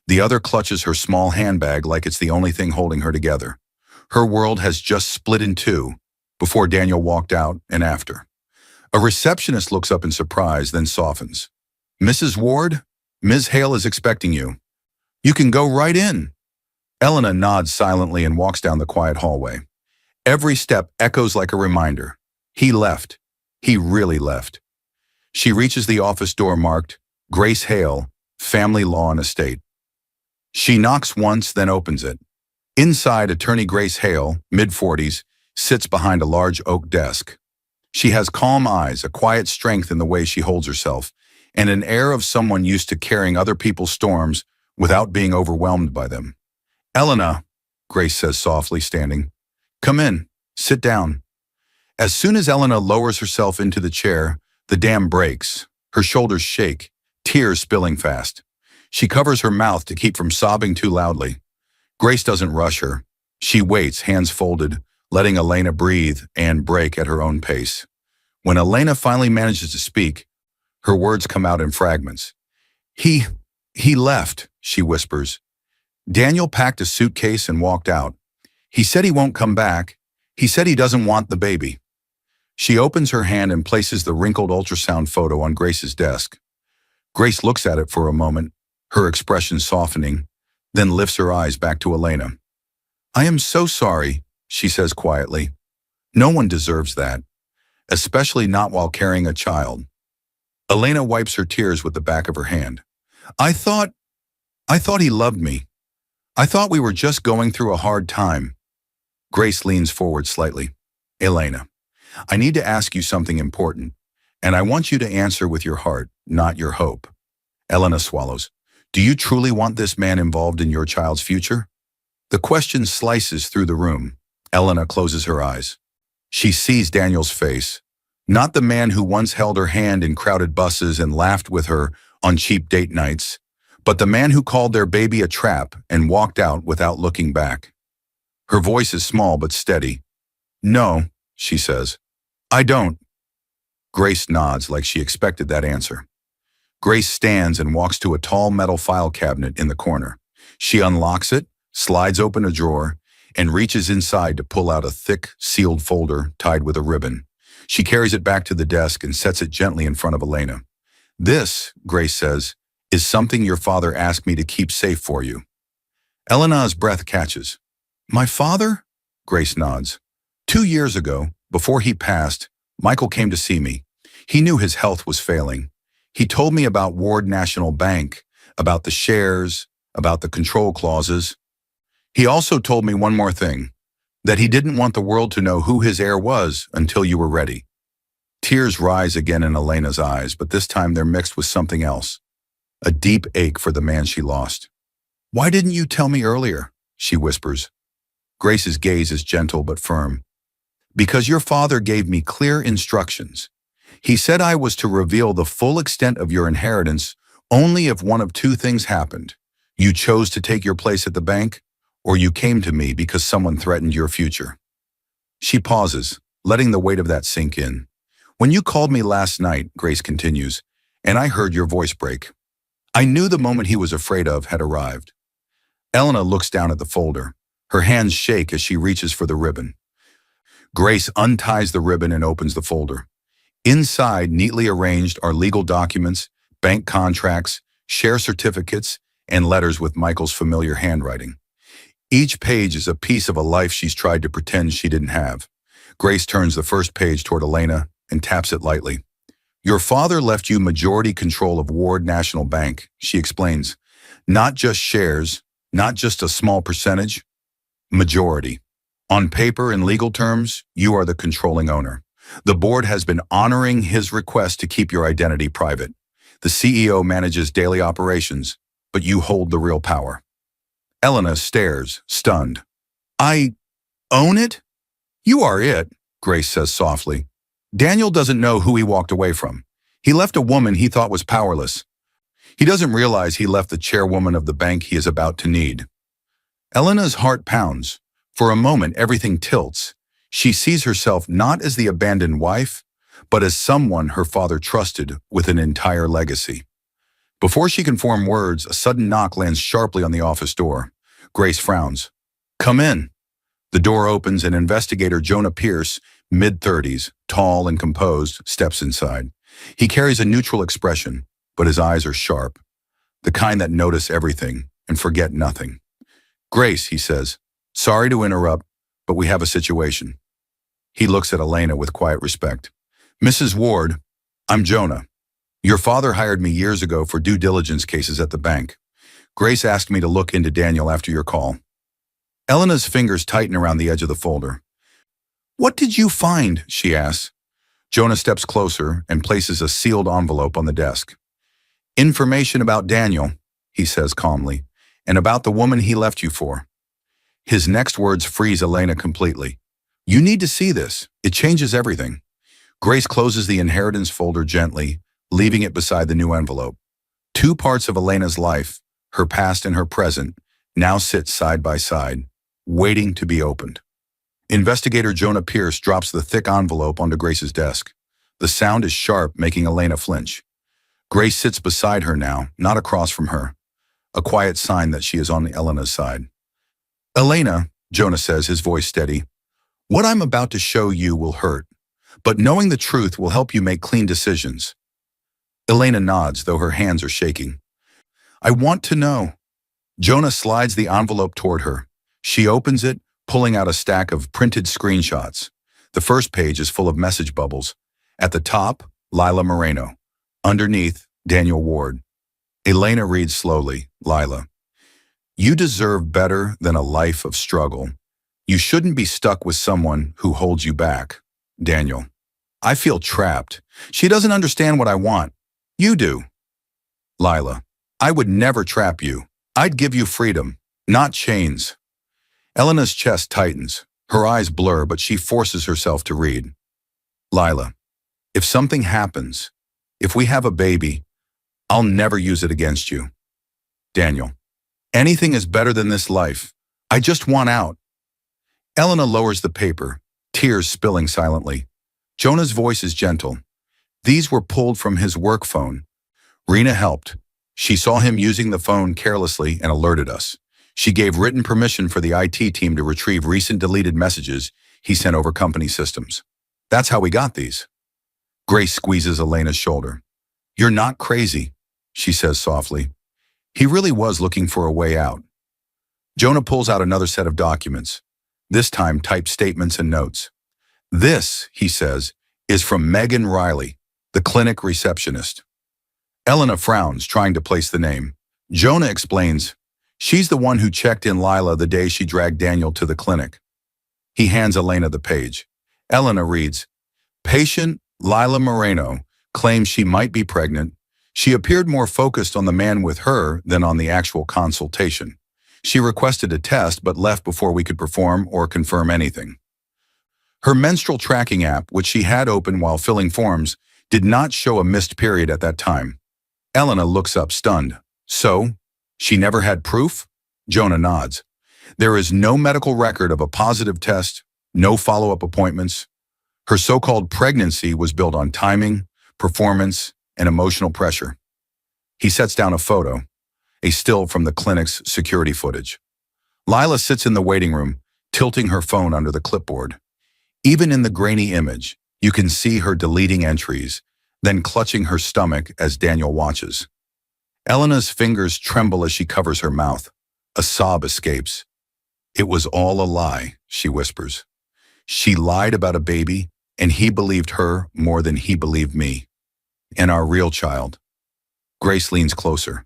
Speaker 1: The other clutches her small handbag like it's the only thing holding her together. Her world has just split in two, before Daniel walked out and after. A receptionist looks up in surprise, then softens. Mrs. Ward, Ms. Hale is expecting you. You can go right in. Elena nods silently and walks down the quiet hallway. Every step echoes like a reminder. He left. He really left. She reaches the office door marked, Grace Hale, Family Law and Estate. She knocks once, then opens it. Inside, attorney Grace Hale, mid-40s, sits behind a large oak desk. She has calm eyes, a quiet strength in the way she holds herself, and an air of someone used to carrying other people's storms without being overwhelmed by them. Elena, Grace says softly, standing. Come in. Sit down. As soon as Elena lowers herself into the chair, the dam breaks. Her shoulders shake, tears spilling fast. She covers her mouth to keep from sobbing too loudly. Grace doesn't rush her. She waits, hands folded, letting Elena breathe and break at her own pace. When Elena finally manages to speak, her words come out in fragments. He left, she whispers. Daniel packed a suitcase and walked out. He said he won't come back. He said he doesn't want the baby. She opens her hand and places the wrinkled ultrasound photo on Grace's desk. Grace looks at it for a moment, her expression softening, then lifts her eyes back to Elena. I am so sorry, she says quietly. No one deserves that, especially not while carrying a child. Elena wipes her tears with the back of her hand. I thought he loved me. I thought we were just going through a hard time. Grace leans forward slightly. Elena, I need to ask you something important, and I want you to answer with your heart, not your hope. Elena swallows. Do you truly want this man involved in your child's future? The question slices through the room. Elena closes her eyes. She sees Daniel's face. Not the man who once held her hand in crowded buses and laughed with her on cheap date nights, but the man who called their baby a trap and walked out without looking back. Her voice is small but steady. "No," she says. "I don't." Grace nods like she expected that answer. Grace stands and walks to a tall metal file cabinet in the corner. She unlocks it, slides open a drawer, and reaches inside to pull out a thick, sealed folder tied with a ribbon. She carries it back to the desk and sets it gently in front of Elena. "This," Grace says, "is something your father asked me to keep safe for you." Elena's breath catches. "My father?" Grace nods. 2 years ago, before he passed, Michael came to see me. He knew his health was failing. He told me about Ward National Bank, about the shares, about the control clauses. He also told me one more thing, that he didn't want the world to know who his heir was until you were ready. Tears rise again in Elena's eyes, but this time they're mixed with something else. A deep ache for the man she lost. "Why didn't you tell me earlier?" she whispers. Grace's gaze is gentle but firm. "Because your father gave me clear instructions. He said I was to reveal the full extent of your inheritance only if one of two things happened. You chose to take your place at the bank, or you came to me because someone threatened your future." She pauses, letting the weight of that sink in. "When you called me last night," Grace continues, "and I heard your voice break, I knew the moment he was afraid of had arrived." Elena looks down at the folder. Her hands shake as she reaches for the ribbon. Grace unties the ribbon and opens the folder. Inside, neatly arranged, are legal documents, bank contracts, share certificates, and letters with Michael's familiar handwriting. Each page is a piece of a life she's tried to pretend she didn't have. Grace turns the first page toward Elena and taps it lightly. "Your father left you majority control of Ward National Bank," she explains. "Not just shares, not just a small percentage, majority. On paper and legal terms, you are the controlling owner. The board has been honoring his request to keep your identity private. The CEO manages daily operations, but you hold the real power." Elena stares, stunned. "I own it?" "You are it," Grace says softly. "Daniel doesn't know who he walked away from. He left a woman he thought was powerless. He doesn't realize he left the chairwoman of the bank he is about to need." Elena's heart pounds. For a moment, everything tilts. She sees herself not as the abandoned wife, but as someone her father trusted with an entire legacy. Before she can form words, a sudden knock lands sharply on the office door. Grace frowns. "Come in." The door opens and investigator Jonah Pierce, mid-30s, tall and composed, steps inside. He carries a neutral expression, but his eyes are sharp, the kind that notice everything and forget nothing. "Grace," he says, "sorry to interrupt, but we have a situation." He looks at Elena with quiet respect. "Mrs. Ward, I'm Jonah. Your father hired me years ago for due diligence cases at the bank. Grace asked me to look into Daniel after your call." Elena's fingers tighten around the edge of the folder. "What did you find?" she asks. Jonah steps closer and places a sealed envelope on the desk. "Information about Daniel," he says calmly, "and about the woman he left you for." His next words freeze Elena completely. "You need to see this. It changes everything." Grace closes the inheritance folder gently, leaving it beside the new envelope. Two parts of Elena's life, her past and her present, now sit side by side, waiting to be opened. Investigator Jonah Pierce drops the thick envelope onto Grace's desk. The sound is sharp, making Elena flinch. Grace sits beside her now, not across from her, a quiet sign that she is on Elena's side. "Elena," Jonah says, his voice steady, "what I'm about to show you will hurt, but knowing the truth will help you make clean decisions." Elena nods, though her hands are shaking. "I want to know." Jonah slides the envelope toward her. She opens it, pulling out a stack of printed screenshots. The first page is full of message bubbles. At the top, Lila Moreno. Underneath, Daniel Ward. Elena reads slowly, "Lila, you deserve better than a life of struggle. You shouldn't be stuck with someone who holds you back. Daniel, I feel trapped. She doesn't understand what I want. You do." Lila, "I would never trap you. I'd give you freedom, not chains." Elena's chest tightens. Her eyes blur, but she forces herself to read. Lila, if something happens, if we have a baby, I'll never use it against you. Daniel, anything is better than this life. I just want out. Elena lowers the paper, tears spilling silently. Jonah's voice is gentle. These were pulled from his work phone. Rena helped. She saw him using the phone carelessly and alerted us. She gave written permission for the IT team to retrieve recent deleted messages he sent over company systems. That's how we got these. Grace squeezes Elena's shoulder. You're not crazy, she says softly. He really was looking for a way out. Jonah pulls out another set of documents, this time typed statements and notes. This, he says, is from Megan Riley, the clinic receptionist. Elena frowns, trying to place the name. Jonah explains, she's the one who checked in Lila the day she dragged Daniel to the clinic. He hands Elena the page. Elena reads, Patient Lila Moreno claims she might be pregnant. She appeared more focused on the man with her than on the actual consultation. She requested a test but left before we could perform or confirm anything. Her menstrual tracking app, which she had open while filling forms, did not show a missed period at that time. Elena looks up stunned. So, she never had proof? Jonah nods. There is no medical record of a positive test, no follow-up appointments. Her so-called pregnancy was built on timing, performance, and emotional pressure. He sets down a photo, a still from the clinic's security footage. Lila sits in the waiting room, tilting her phone under the clipboard. Even in the grainy image, you can see her deleting entries, then clutching her stomach as Daniel watches. Elena's fingers tremble as she covers her mouth. A sob escapes. It was all a lie, she whispers. She lied about a baby, and he believed her more than he believed me. And our real child. Grace leans closer.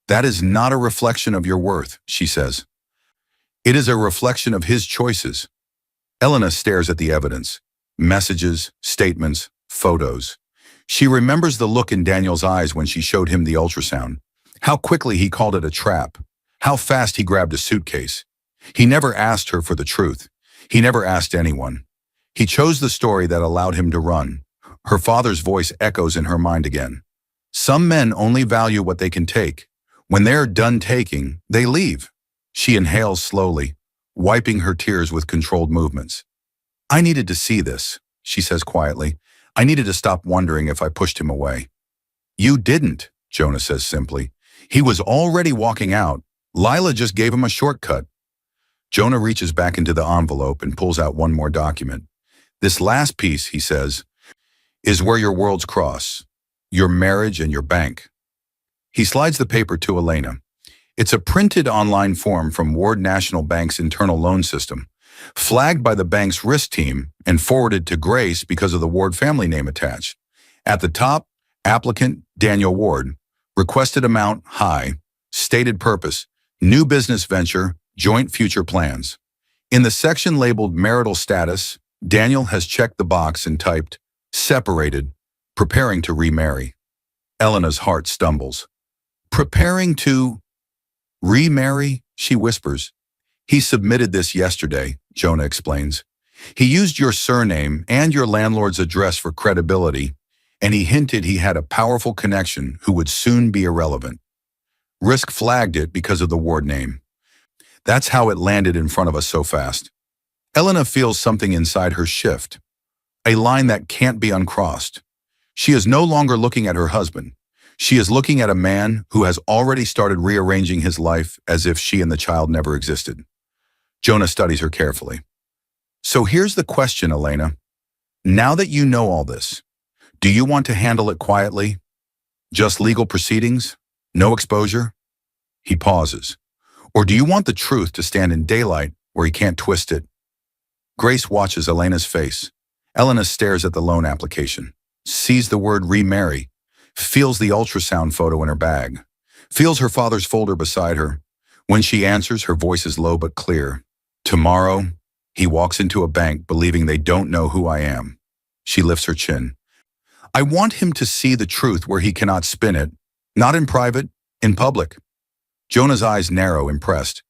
Speaker 1: That is not a reflection of your worth, she says. It is a reflection of his choices. Elena stares at the evidence. Messages, statements, photos. She remembers the look in Daniel's eyes when she showed him the ultrasound. How quickly he called it a trap. How fast he grabbed a suitcase. He never asked her for the truth. He never asked anyone. He chose the story that allowed him to run. Her father's voice echoes in her mind again. Some men only value what they can take. When they're done taking, they leave. She inhales slowly, wiping her tears with controlled movements. I needed to see this, she says quietly. I needed to stop wondering if I pushed him away. You didn't, Jonah says simply. He was already walking out. Lila just gave him a shortcut. Jonah reaches back into the envelope and pulls out one more document. This last piece, he says, is where your worlds cross. Your marriage and your bank. He slides the paper to Elena. It's a printed online form from Ward National Bank's internal loan system, flagged by the bank's risk team and forwarded to Grace because of the Ward family name attached. At the top, applicant Daniel Ward, requested amount high, stated purpose, new business venture, joint future plans. In the section labeled marital status, Daniel has checked the box and typed, separated, preparing to remarry. Elena's heart stumbles. Preparing to remarry, she whispers. He submitted this yesterday, Jonah explains. He used your surname and your landlord's address for credibility, and he hinted he had a powerful connection who would soon be irrelevant. Risk flagged it because of the Ward name. That's how it landed in front of us so fast. Elena feels something inside her shift, a line that can't be uncrossed. She is no longer looking at her husband. She is looking at a man who has already started rearranging his life as if she and the child never existed. Jonah studies her carefully. So here's the question, Elena. Now that you know all this, do you want to handle it quietly? Just legal proceedings? No exposure? He pauses. Or do you want the truth to stand in daylight where he can't twist it? Grace watches Elena's face. Elena stares at the loan application, sees the word remarry, feels the ultrasound photo in her bag, feels her father's folder beside her. When she answers, her voice is low but clear. Tomorrow, he walks into a bank believing they don't know who I am. She lifts her chin. I want him to see the truth where he cannot spin it, not in private, in public. Jonah's eyes narrow, impressed.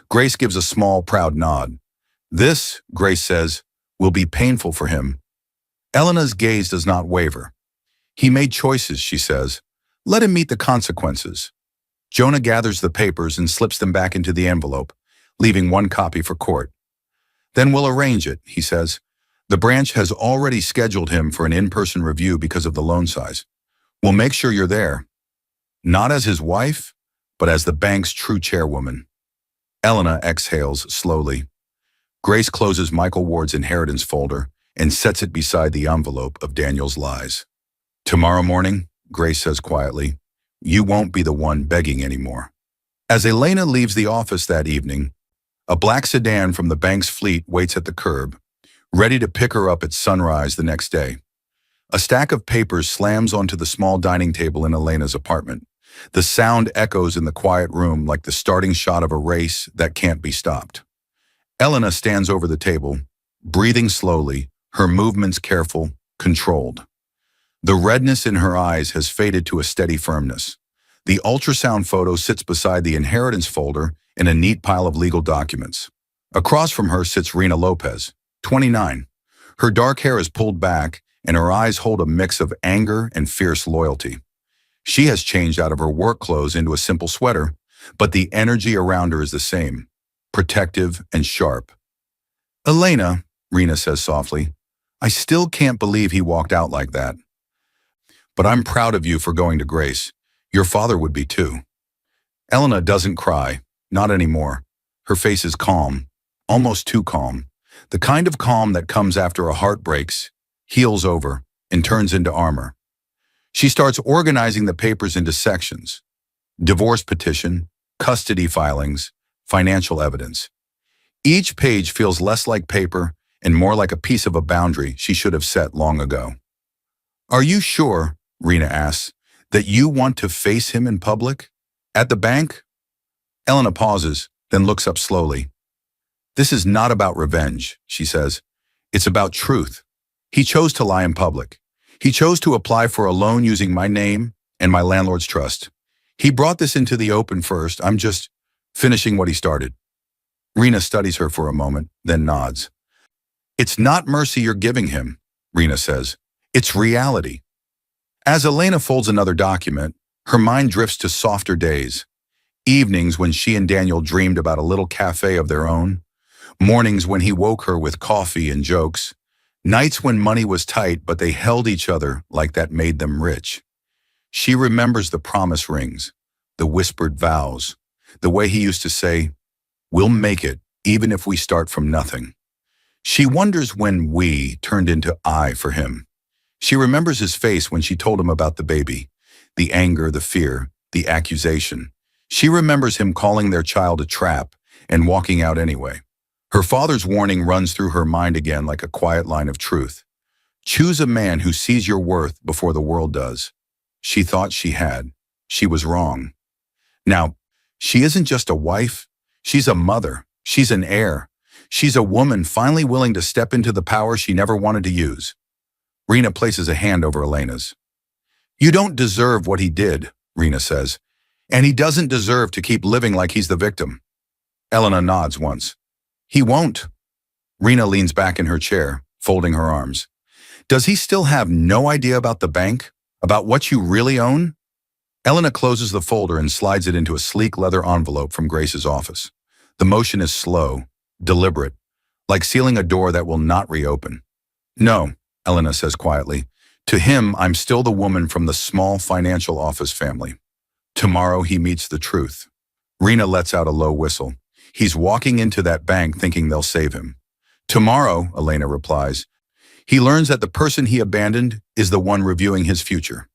Speaker 1: Grace gives a small, proud nod. This, Grace says, will be painful for him. Elena's gaze does not waver. He made choices, she says. Let him meet the consequences. Jonah gathers the papers and slips them back into the envelope, leaving one copy for court. Then we'll arrange it, he says. The branch has already scheduled him for an in-person review because of the loan size. We'll make sure you're there. Not as his wife, but as the bank's true chairwoman. Elena exhales slowly. Grace closes Michael Ward's inheritance folder and sets it beside the envelope of Daniel's lies. Tomorrow morning, Grace says quietly, you won't be the one begging anymore. As Elena leaves the office that evening, a black sedan from the bank's fleet waits at the curb, ready to pick her up at sunrise the next day. A stack of papers slams onto the small dining table in Elena's apartment. The sound echoes in the quiet room like the starting shot of a race that can't be stopped. Elena stands over the table, breathing slowly, her movements careful, controlled. The redness in her eyes has faded to a steady firmness. The ultrasound photo sits beside the inheritance folder in a neat pile of legal documents. Across from her sits Rena Lopez, 29. Her dark hair is pulled back, and her eyes hold a mix of anger and fierce loyalty. She has changed out of her work clothes into a simple sweater, but the energy around her is the same, protective and sharp. Elena, Rena says softly, I still can't believe he walked out like that. But I'm proud of you for going to Grace. Your father would be too. Elena doesn't cry, not anymore. Her face is calm, almost too calm. The kind of calm that comes after a heart breaks, heals over, and turns into armor. She starts organizing the papers into sections. Divorce petition, custody filings, financial evidence. Each page feels less like paper and more like a piece of a boundary she should have set long ago. Are you sure, Rena asks, that you want to face him in public? At the bank? Elena pauses, then looks up slowly. This is not about revenge, she says. It's about truth. He chose to lie in public. He chose to apply for a loan using my name and my landlord's trust. He brought this into the open first. I'm just finishing what he started. Rena studies her for a moment, then nods. It's not mercy you're giving him, Rena says. It's reality. As Elena folds another document, her mind drifts to softer days. Evenings when she and Daniel dreamed about a little cafe of their own. Mornings when he woke her with coffee and jokes. Nights when money was tight, but they held each other like that made them rich. She remembers the promise rings, the whispered vows, the way he used to say, we'll make it even if we start from nothing. She wonders when we turned into I for him. She remembers his face when she told him about the baby, the anger, the fear, the accusation. She remembers him calling their child a trap and walking out anyway. Her father's warning runs through her mind again like a quiet line of truth. Choose a man who sees your worth before the world does. She thought she had. She was wrong. Now, she isn't just a wife. She's a mother. She's an heir. She's a woman finally willing to step into the power she never wanted to use. Rena places a hand over Elena's. You don't deserve what he did, Rena says, and he doesn't deserve to keep living like he's the victim. Elena nods once. He won't. Rena leans back in her chair, folding her arms. Does he still have no idea about the bank? About what you really own? Elena closes the folder and slides it into a sleek leather envelope from Grace's office. The motion is slow, deliberate, like sealing a door that will not reopen. No, Elena says quietly. To him, I'm still the woman from the small financial office family. Tomorrow he meets the truth. Rena lets out a low whistle. He's walking into that bank thinking they'll save him. Tomorrow, Elena replies, he learns that the person he abandoned is the one reviewing his future.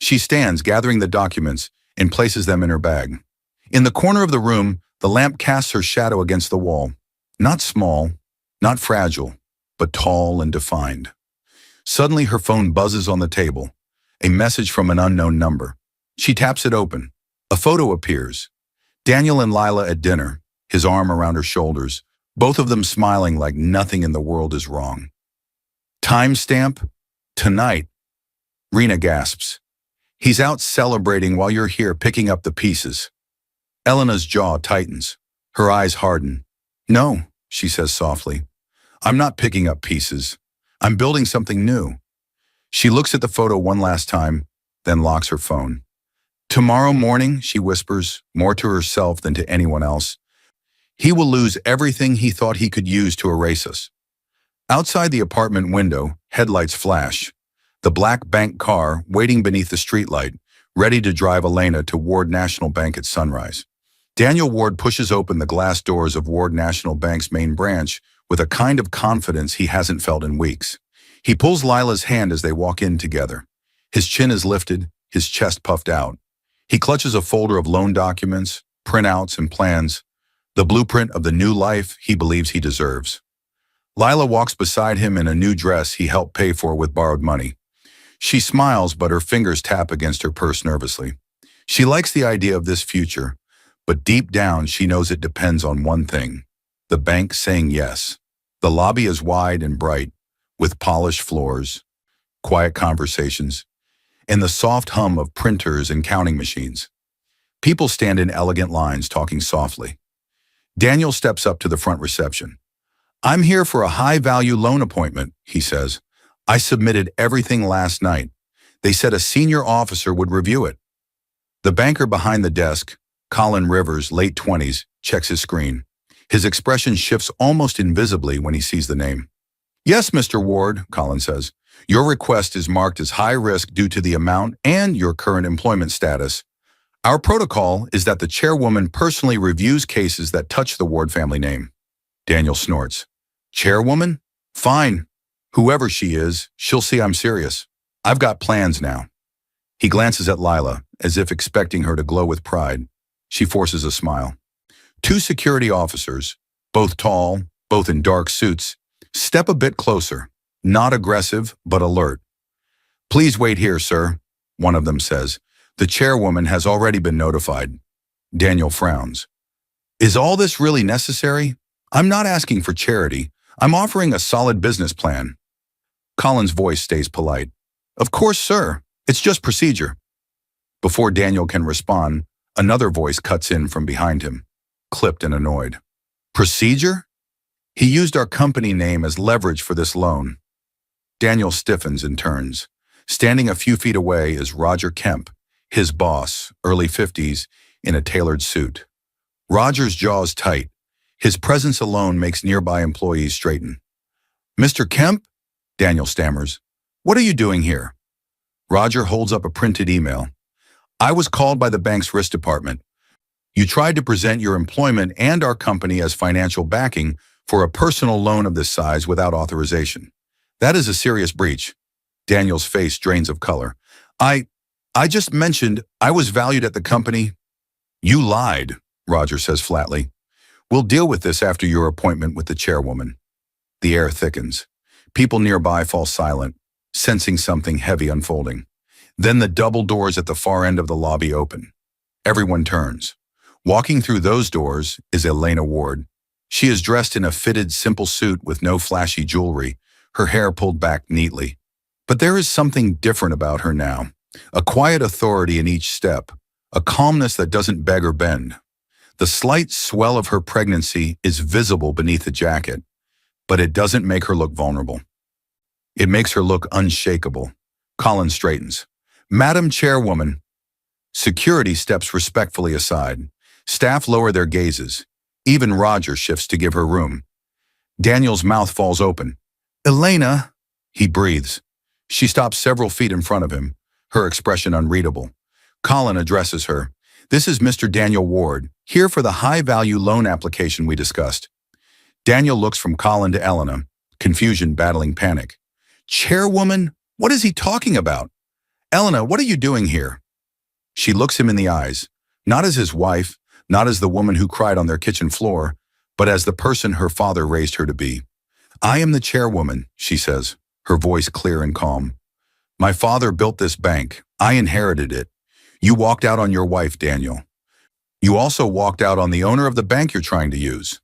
Speaker 1: She stands, gathering the documents, and places them in her bag. In the corner of the room, the lamp casts her shadow against the wall. Not small, not fragile, but tall and defined. Suddenly her phone buzzes on the table, a message from an unknown number. She taps it open. A photo appears. Daniel and Lila at dinner, his arm around her shoulders, both of them smiling like nothing in the world is wrong. Timestamp? Tonight. Rena gasps. He's out celebrating while you're here picking up the pieces. Elena's jaw tightens. Her eyes harden. No, she says softly. I'm not picking up pieces. I'm building something new. She looks at the photo one last time, then locks her phone. Tomorrow morning, she whispers, more to herself than to anyone else, he will lose everything he thought he could use to erase us. Outside the apartment window, headlights flash. The black bank car waiting beneath the streetlight, ready to drive Elena to Ward National Bank at sunrise. Daniel Ward pushes open the glass doors of Ward National Bank's main branch with a kind of confidence he hasn't felt in weeks. He pulls Lila's hand as they walk in together. His chin is lifted, his chest puffed out. He clutches a folder of loan documents, printouts, and plans, the blueprint of the new life he believes he deserves. Lila walks beside him in a new dress he helped pay for with borrowed money. She smiles, but her fingers tap against her purse nervously. She likes the idea of this future, but deep down she knows it depends on one thing: the bank saying yes. The lobby is wide and bright, with polished floors, quiet conversations, and the soft hum of printers and counting machines. People stand in elegant lines talking softly. Daniel steps up to the front reception. I'm here for a high-value loan appointment, he says. I submitted everything last night. They said a senior officer would review it. The banker behind the desk, Colin Rivers, late 20s, checks his screen. His expression shifts almost invisibly when he sees the name. Yes, Mr. Ward, Colin says. Your request is marked as high risk due to the amount and your current employment status. Our protocol is that the chairwoman personally reviews cases that touch the Ward family name. Daniel snorts. Chairwoman? Fine. Whoever she is, she'll see I'm serious. I've got plans now. He glances at Lila, as if expecting her to glow with pride. She forces a smile. Two security officers, both tall, both in dark suits, step a bit closer, not aggressive, but alert. Please wait here, sir, one of them says. The chairwoman has already been notified. Daniel frowns. Is all this really necessary? I'm not asking for charity. I'm offering a solid business plan. Colin's voice stays polite. Of course, sir. It's just procedure. Before Daniel can respond, another voice cuts in from behind him, clipped and annoyed. Procedure? He used our company name as leverage for this loan. Daniel stiffens and turns. Standing a few feet away is Roger Kemp, his boss, early 50s, in a tailored suit. Roger's jaw's tight. His presence alone makes nearby employees straighten. Mr. Kemp? Daniel stammers. What are you doing here? Roger holds up a printed email. I was called by the bank's risk department. You tried to present your employment and our company as financial backing for a personal loan of this size without authorization. That is a serious breach. Daniel's face drains of color. I just mentioned I was valued at the company. You lied, Roger says flatly. We'll deal with this after your appointment with the chairwoman. The air thickens. People nearby fall silent, sensing something heavy unfolding. Then the double doors at the far end of the lobby open. Everyone turns. Walking through those doors is Elena Ward. She is dressed in a fitted, simple suit with no flashy jewelry, her hair pulled back neatly. But there is something different about her now. A quiet authority in each step, a calmness that doesn't beg or bend. The slight swell of her pregnancy is visible beneath the jacket, but it doesn't make her look vulnerable. It makes her look unshakable. Colin straightens. Madam Chairwoman. Security steps respectfully aside. Staff lower their gazes. Even Roger shifts to give her room. Daniel's mouth falls open. Elena, he breathes. She stops several feet in front of him, her expression unreadable. Colin addresses her. This is Mr. Daniel Ward, here for the high-value loan application we discussed. Daniel looks from Colin to Elena, confusion battling panic. Chairwoman, what is he talking about? Elena, what are you doing here? She looks him in the eyes, not as his wife, not as the woman who cried on their kitchen floor, but as the person her father raised her to be. I am the chairwoman, she says, her voice clear and calm. My father built this bank. I inherited it. You walked out on your wife, Daniel. You also walked out on the owner of the bank you're trying to use.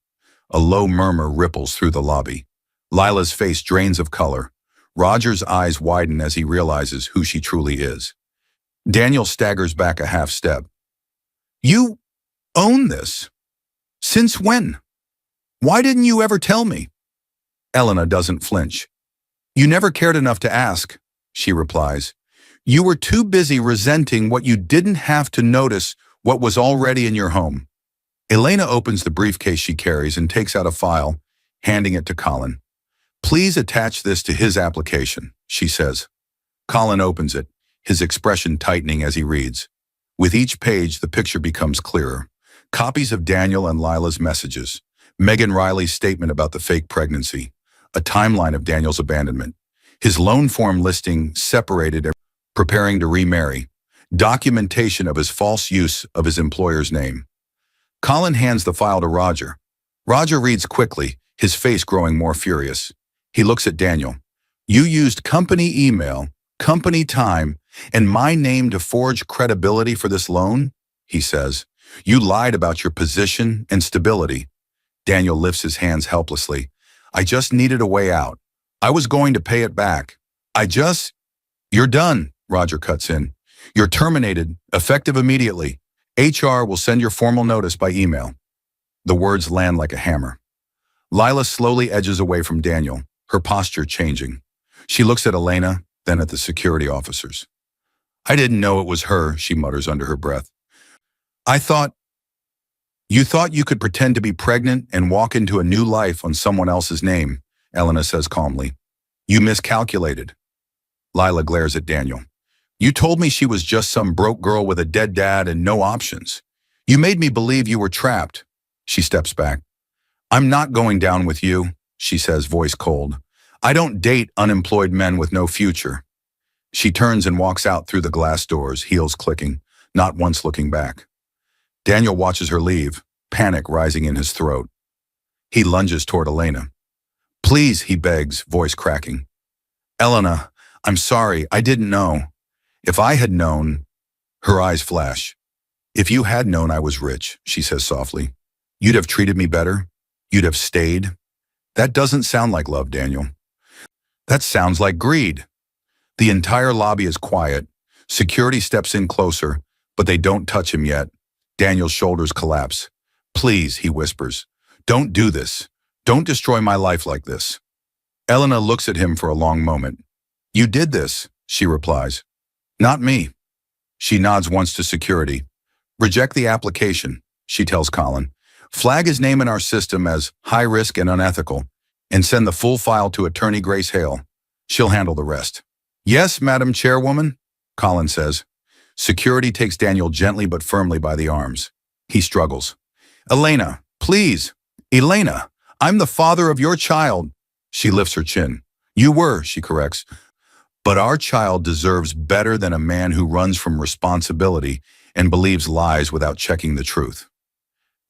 Speaker 1: A low murmur ripples through the lobby. Lila's face drains of color. Roger's eyes widen as he realizes who she truly is. Daniel staggers back a half step. You own this. Since when? Why didn't you ever tell me? Elena doesn't flinch. You never cared enough to ask, she replies. You were too busy resenting what you didn't have to notice what was already in your home. Elena opens the briefcase she carries and takes out a file, handing it to Colin. Please attach this to his application, she says. Colin opens it, his expression tightening as he reads. With each page, the picture becomes clearer. Copies of Daniel and Lila's messages, Megan Riley's statement about the fake pregnancy, a timeline of Daniel's abandonment, his loan form listing separated and preparing to remarry, documentation of his false use of his employer's name. Colin hands the file to Roger. Roger reads quickly, his face growing more furious. He looks at Daniel. You used company email, company time, and my name to forge credibility for this loan? He says. You lied about your position and stability. Daniel lifts his hands helplessly. I just needed a way out. I was going to pay it back. You're done, Roger cuts in. You're terminated, effective immediately. HR will send your formal notice by email. The words land like a hammer. Lila slowly edges away from Daniel, her posture changing. She looks at Elena, then at the security officers. I didn't know it was her, she mutters under her breath. You thought you could pretend to be pregnant and walk into a new life on someone else's name, Elena says calmly. You miscalculated. Lila glares at Daniel. You told me she was just some broke girl with a dead dad and no options. You made me believe you were trapped. She steps back. I'm not going down with you, she says, voice cold. I don't date unemployed men with no future. She turns and walks out through the glass doors, heels clicking, not once looking back. Daniel watches her leave, panic rising in his throat. He lunges toward Elena. Please, he begs, voice cracking. Elena, I'm sorry, I didn't know. If I had known, her eyes flash. If you had known I was rich, she says softly, you'd have treated me better. You'd have stayed. That doesn't sound like love, Daniel. That sounds like greed. The entire lobby is quiet. Security steps in closer, but they don't touch him yet. Daniel's shoulders collapse. Please, he whispers. Don't do this. Don't destroy my life like this. Elena looks at him for a long moment. You did this, she replies. Not me. She nods once to security. Reject the application, she tells Colin. Flag his name in our system as high risk and unethical, and send the full file to Attorney Grace Hale. She'll handle the rest. Yes, Madam Chairwoman, Colin says. Security takes Daniel gently but firmly by the arms. He struggles. Elena, please. Elena, I'm the father of your child. She lifts her chin. You were, she corrects. But our child deserves better than a man who runs from responsibility and believes lies without checking the truth.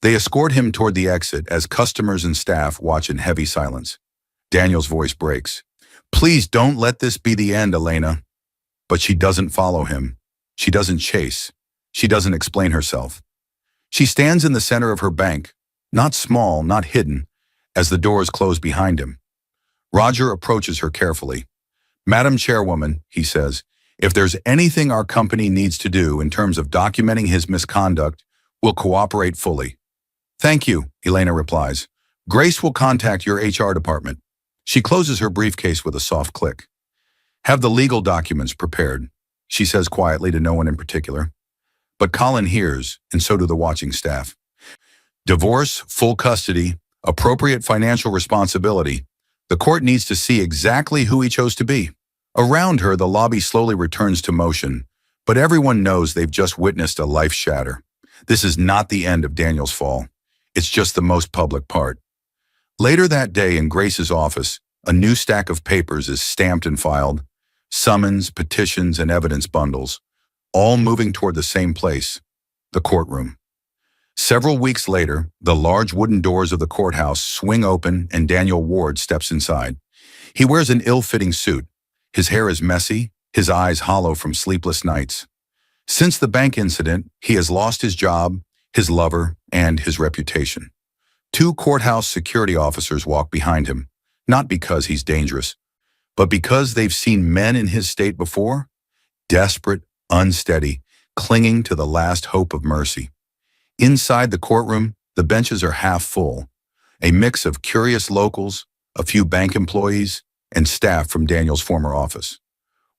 Speaker 1: They escort him toward the exit as customers and staff watch in heavy silence. Daniel's voice breaks. Please don't let this be the end, Elena. But she doesn't follow him. She doesn't chase. She doesn't explain herself. She stands in the center of her bank, not small, not hidden, as the doors close behind him. Roger approaches her carefully. Madam Chairwoman, he says, if there's anything our company needs to do in terms of documenting his misconduct, we'll cooperate fully. Thank you, Elena replies. Grace will contact your HR department. She closes her briefcase with a soft click. Have the legal documents prepared, she says quietly to no one in particular. But Colin hears, and so do the watching staff. Divorce, full custody, appropriate financial responsibility. The court needs to see exactly who he chose to be. Around her, the lobby slowly returns to motion, but everyone knows they've just witnessed a life shatter. This is not the end of Daniel's fall. It's just the most public part. Later that day in Grace's office, a new stack of papers is stamped and filed. Summons, petitions, and evidence bundles, all moving toward the same place, the courtroom. Several weeks later, the large wooden doors of the courthouse swing open and Daniel Ward steps inside. He wears an ill-fitting suit. His hair is messy, his eyes hollow from sleepless nights. Since the bank incident, he has lost his job, his lover, and his reputation. 2 courthouse security officers walk behind him, not because he's dangerous, but because they've seen men in his state before, desperate, unsteady, clinging to the last hope of mercy. Inside the courtroom, The benches are half full, a mix of curious locals, a few bank employees, and staff from Daniel's former office.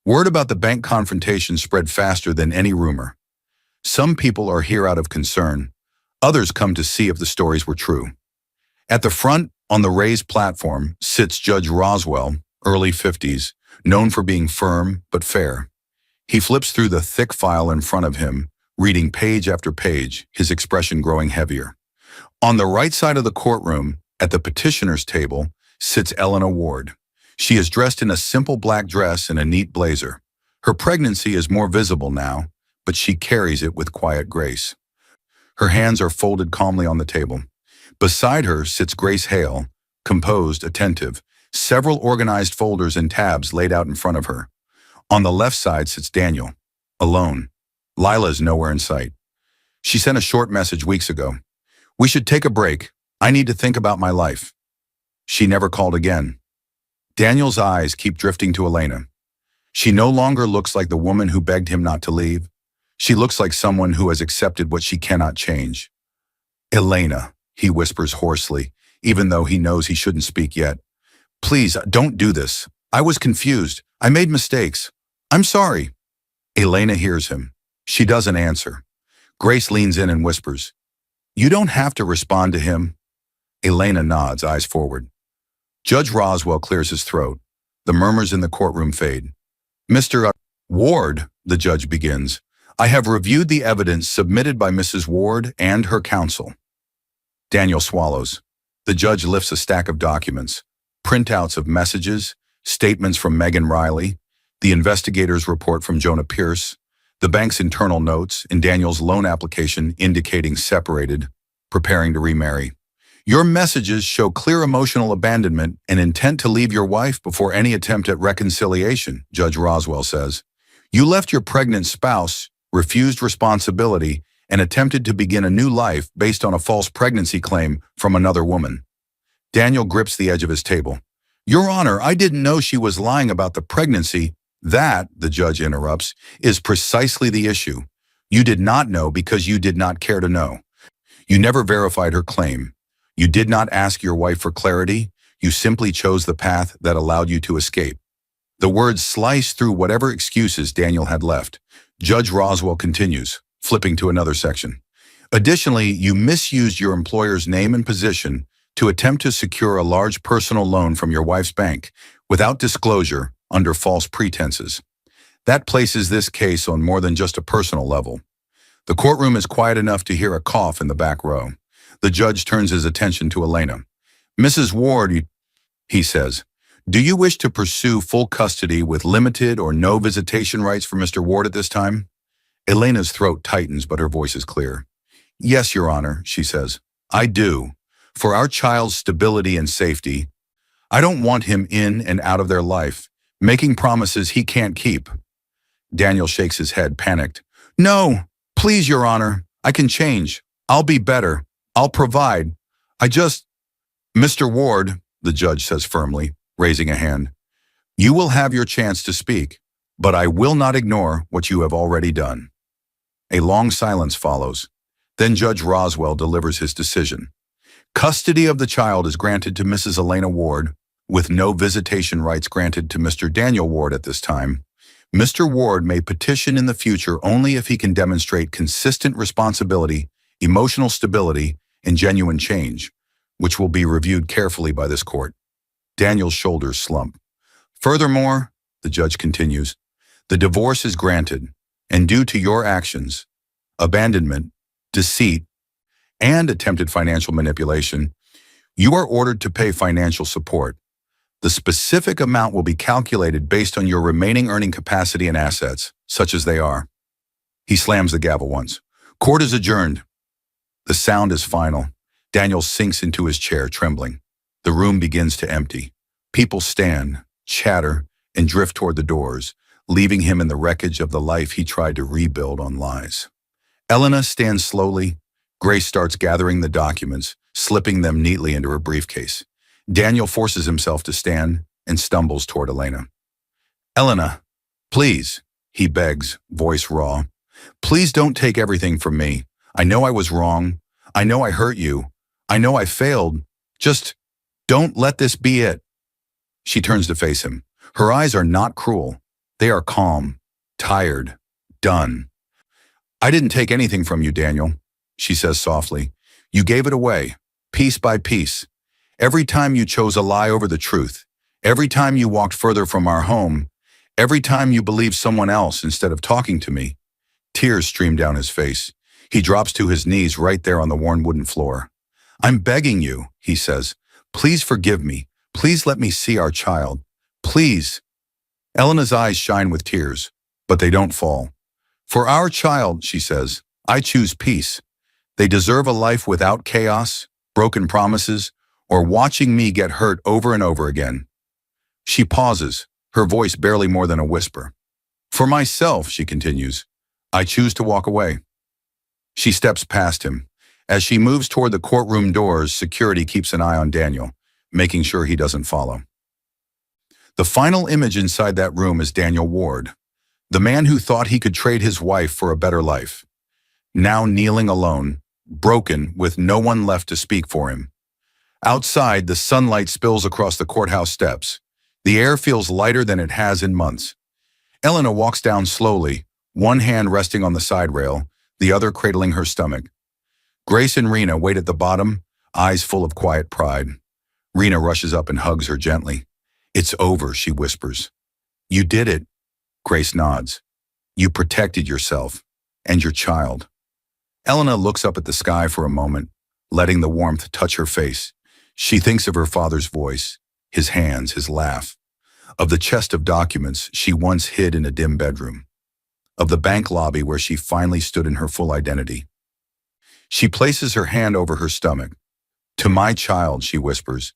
Speaker 1: Word about the bank confrontation spread faster than any rumor. Some people are here out of concern. Others come to see if the stories were true. At the front, on the raised platform, sits Judge Roswell, early 50s, known for being firm but fair. He flips through the thick file in front of him, reading page after page, his expression growing heavier. On the right side of the courtroom, at the petitioner's table, sits Elena Ward. She is dressed in a simple black dress and a neat blazer. Her pregnancy is more visible now, but she carries it with quiet grace. Her hands are folded calmly on the table. Beside her sits Grace Hale, composed, attentive, several organized folders and tabs laid out in front of her. On the left side sits Daniel, alone. Lila is nowhere in sight. She sent a short message weeks ago. "We should take a break. I need to think about my life." She never called again. Daniel's eyes keep drifting to Elena. She no longer looks like the woman who begged him not to leave. She looks like someone who has accepted what she cannot change. "Elena," he whispers hoarsely, even though he knows he shouldn't speak yet. "Please, don't do this. I was confused. I made mistakes. I'm sorry." Elena hears him. She doesn't answer. Grace leans in and whispers, "You don't have to respond to him." Elena nods, eyes forward. Judge Roswell clears his throat. The murmurs in the courtroom fade. "Mr. Ward," the judge begins, "I have reviewed the evidence submitted by Mrs. Ward and her counsel." Daniel swallows. The judge lifts a stack of documents, printouts of messages, statements from Megan Riley, the investigator's report from Jonah Pierce, the bank's internal notes, and Daniel's loan application indicating separated, preparing to remarry. "Your messages show clear emotional abandonment and intent to leave your wife before any attempt at reconciliation," Judge Roswell says. "You left your pregnant spouse, refused responsibility, and attempted to begin a new life based on a false pregnancy claim from another woman." Daniel grips the edge of his table. "Your Honor, I didn't know she was lying about the pregnancy." "That," the judge interrupts, "is precisely the issue. You did not know because you did not care to know. You never verified her claim. You did not ask your wife for clarity. You simply chose the path that allowed you to escape." The words slice through whatever excuses Daniel had left. Judge Roswell continues, flipping to another section. "Additionally, you misused your employer's name and position to attempt to secure a large personal loan from your wife's bank without disclosure under false pretenses. That places this case on more than just a personal level." The courtroom is quiet enough to hear a cough in the back row. The judge turns his attention to Elena. "Mrs. Ward," he says, "do you wish to pursue full custody with limited or no visitation rights for Mr. Ward at this time?" Elena's throat tightens, but her voice is clear. "Yes, Your Honor," she says. "I do. For our child's stability and safety. I don't want him in and out of their life, making promises he can't keep." Daniel shakes his head, panicked. "No, please, Your Honor. I can change. I'll be better. I'll provide. Mr. Ward," the judge says firmly, raising a hand, "you will have your chance to speak, but I will not ignore what you have already done." A long silence follows. Then Judge Roswell delivers his decision. Custody of the child is granted to Mrs. Elena Ward, with no visitation rights granted to Mr. Daniel Ward at this time. Mr. Ward may petition in the future only if he can demonstrate consistent responsibility, emotional stability, and genuine change, which will be reviewed carefully by this court. Daniel's shoulders slump. "Furthermore," the judge continues, "the divorce is granted, and due to your actions, abandonment, deceit, and attempted financial manipulation, you are ordered to pay financial support. The specific amount will be calculated based on your remaining earning capacity and assets, such as they are." He slams the gavel once. "Court is adjourned." The sound is final. Daniel sinks into his chair, trembling. The room begins to empty. People stand, chatter, and drift toward the doors, leaving him in the wreckage of the life he tried to rebuild on lies. Elena stands slowly. Grace starts gathering the documents, slipping them neatly into her briefcase. Daniel forces himself to stand and stumbles toward Elena. "Elena, please," he begs, voice raw. "Please don't take everything from me. I know I was wrong. I know I hurt you. I know I failed. Just don't let this be it. She turns to face him. Her eyes are not cruel. They are calm, tired, done. I didn't take anything from you, Daniel, she says softly. You gave it away, piece by piece. Every time you chose a lie over the truth, every time you walked further from our home, every time you believed someone else instead of talking to me. Tears stream down his face. He drops to his knees right there on the worn wooden floor. I'm begging you, he says. Please forgive me. Please let me see our child. Please. Elena's eyes shine with tears, but they don't fall. For our child, she says, I choose peace. They deserve a life without chaos, broken promises, or watching me get hurt over and over again. She pauses, her voice barely more than a whisper. For myself, she continues, I choose to walk away. She steps past him. As she moves toward the courtroom doors, security keeps an eye on Daniel, making sure he doesn't follow. The final image inside that room is Daniel Ward, the man who thought he could trade his wife for a better life, now kneeling alone, broken, with no one left to speak for him. Outside, the sunlight spills across the courthouse steps. The air feels lighter than it has in months. Elena walks down slowly, one hand resting on the side rail, the other cradling her stomach. Grace and Rena wait at the bottom, eyes full of quiet pride. Rena rushes up and hugs her gently. It's over, she whispers. You did it. Grace nods. You protected yourself and your child. Elena looks up at the sky for a moment, letting the warmth touch her face. She thinks of her father's voice, his hands, his laugh, of the chest of documents she once hid in a dim bedroom, of the bank lobby where she finally stood in her full identity. She places her hand over her stomach. To my child, she whispers,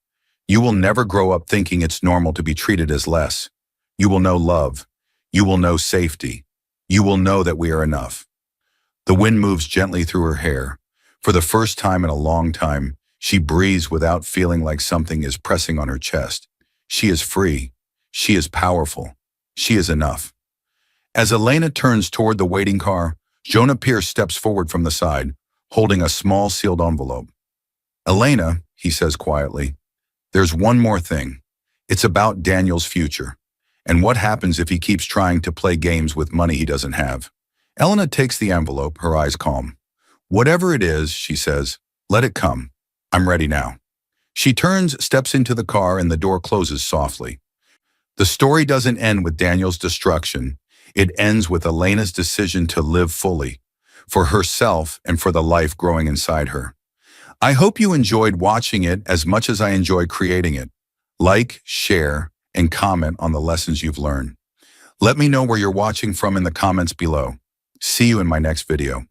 Speaker 1: you will never grow up thinking it's normal to be treated as less. You will know love. You will know safety. You will know that we are enough. The wind moves gently through her hair. For the first time in a long time, she breathes without feeling like something is pressing on her chest. She is free. She is powerful. She is enough. As Elena turns toward the waiting car, Jonah Pierce steps forward from the side, holding a small sealed envelope. Elena, he says quietly, there's one more thing. It's about Daniel's future, and what happens if he keeps trying to play games with money he doesn't have. Elena takes the envelope, her eyes calm. Whatever it is, she says, let it come. I'm ready now. She turns, steps into the car, and the door closes softly. The story doesn't end with Daniel's destruction. It ends with Elena's decision to live fully, for herself and for the life growing inside her. I hope you enjoyed watching it as much as I enjoy creating it. Like, share, and comment on the lessons you've learned. Let me know where you're watching from in the comments below. See you in my next video.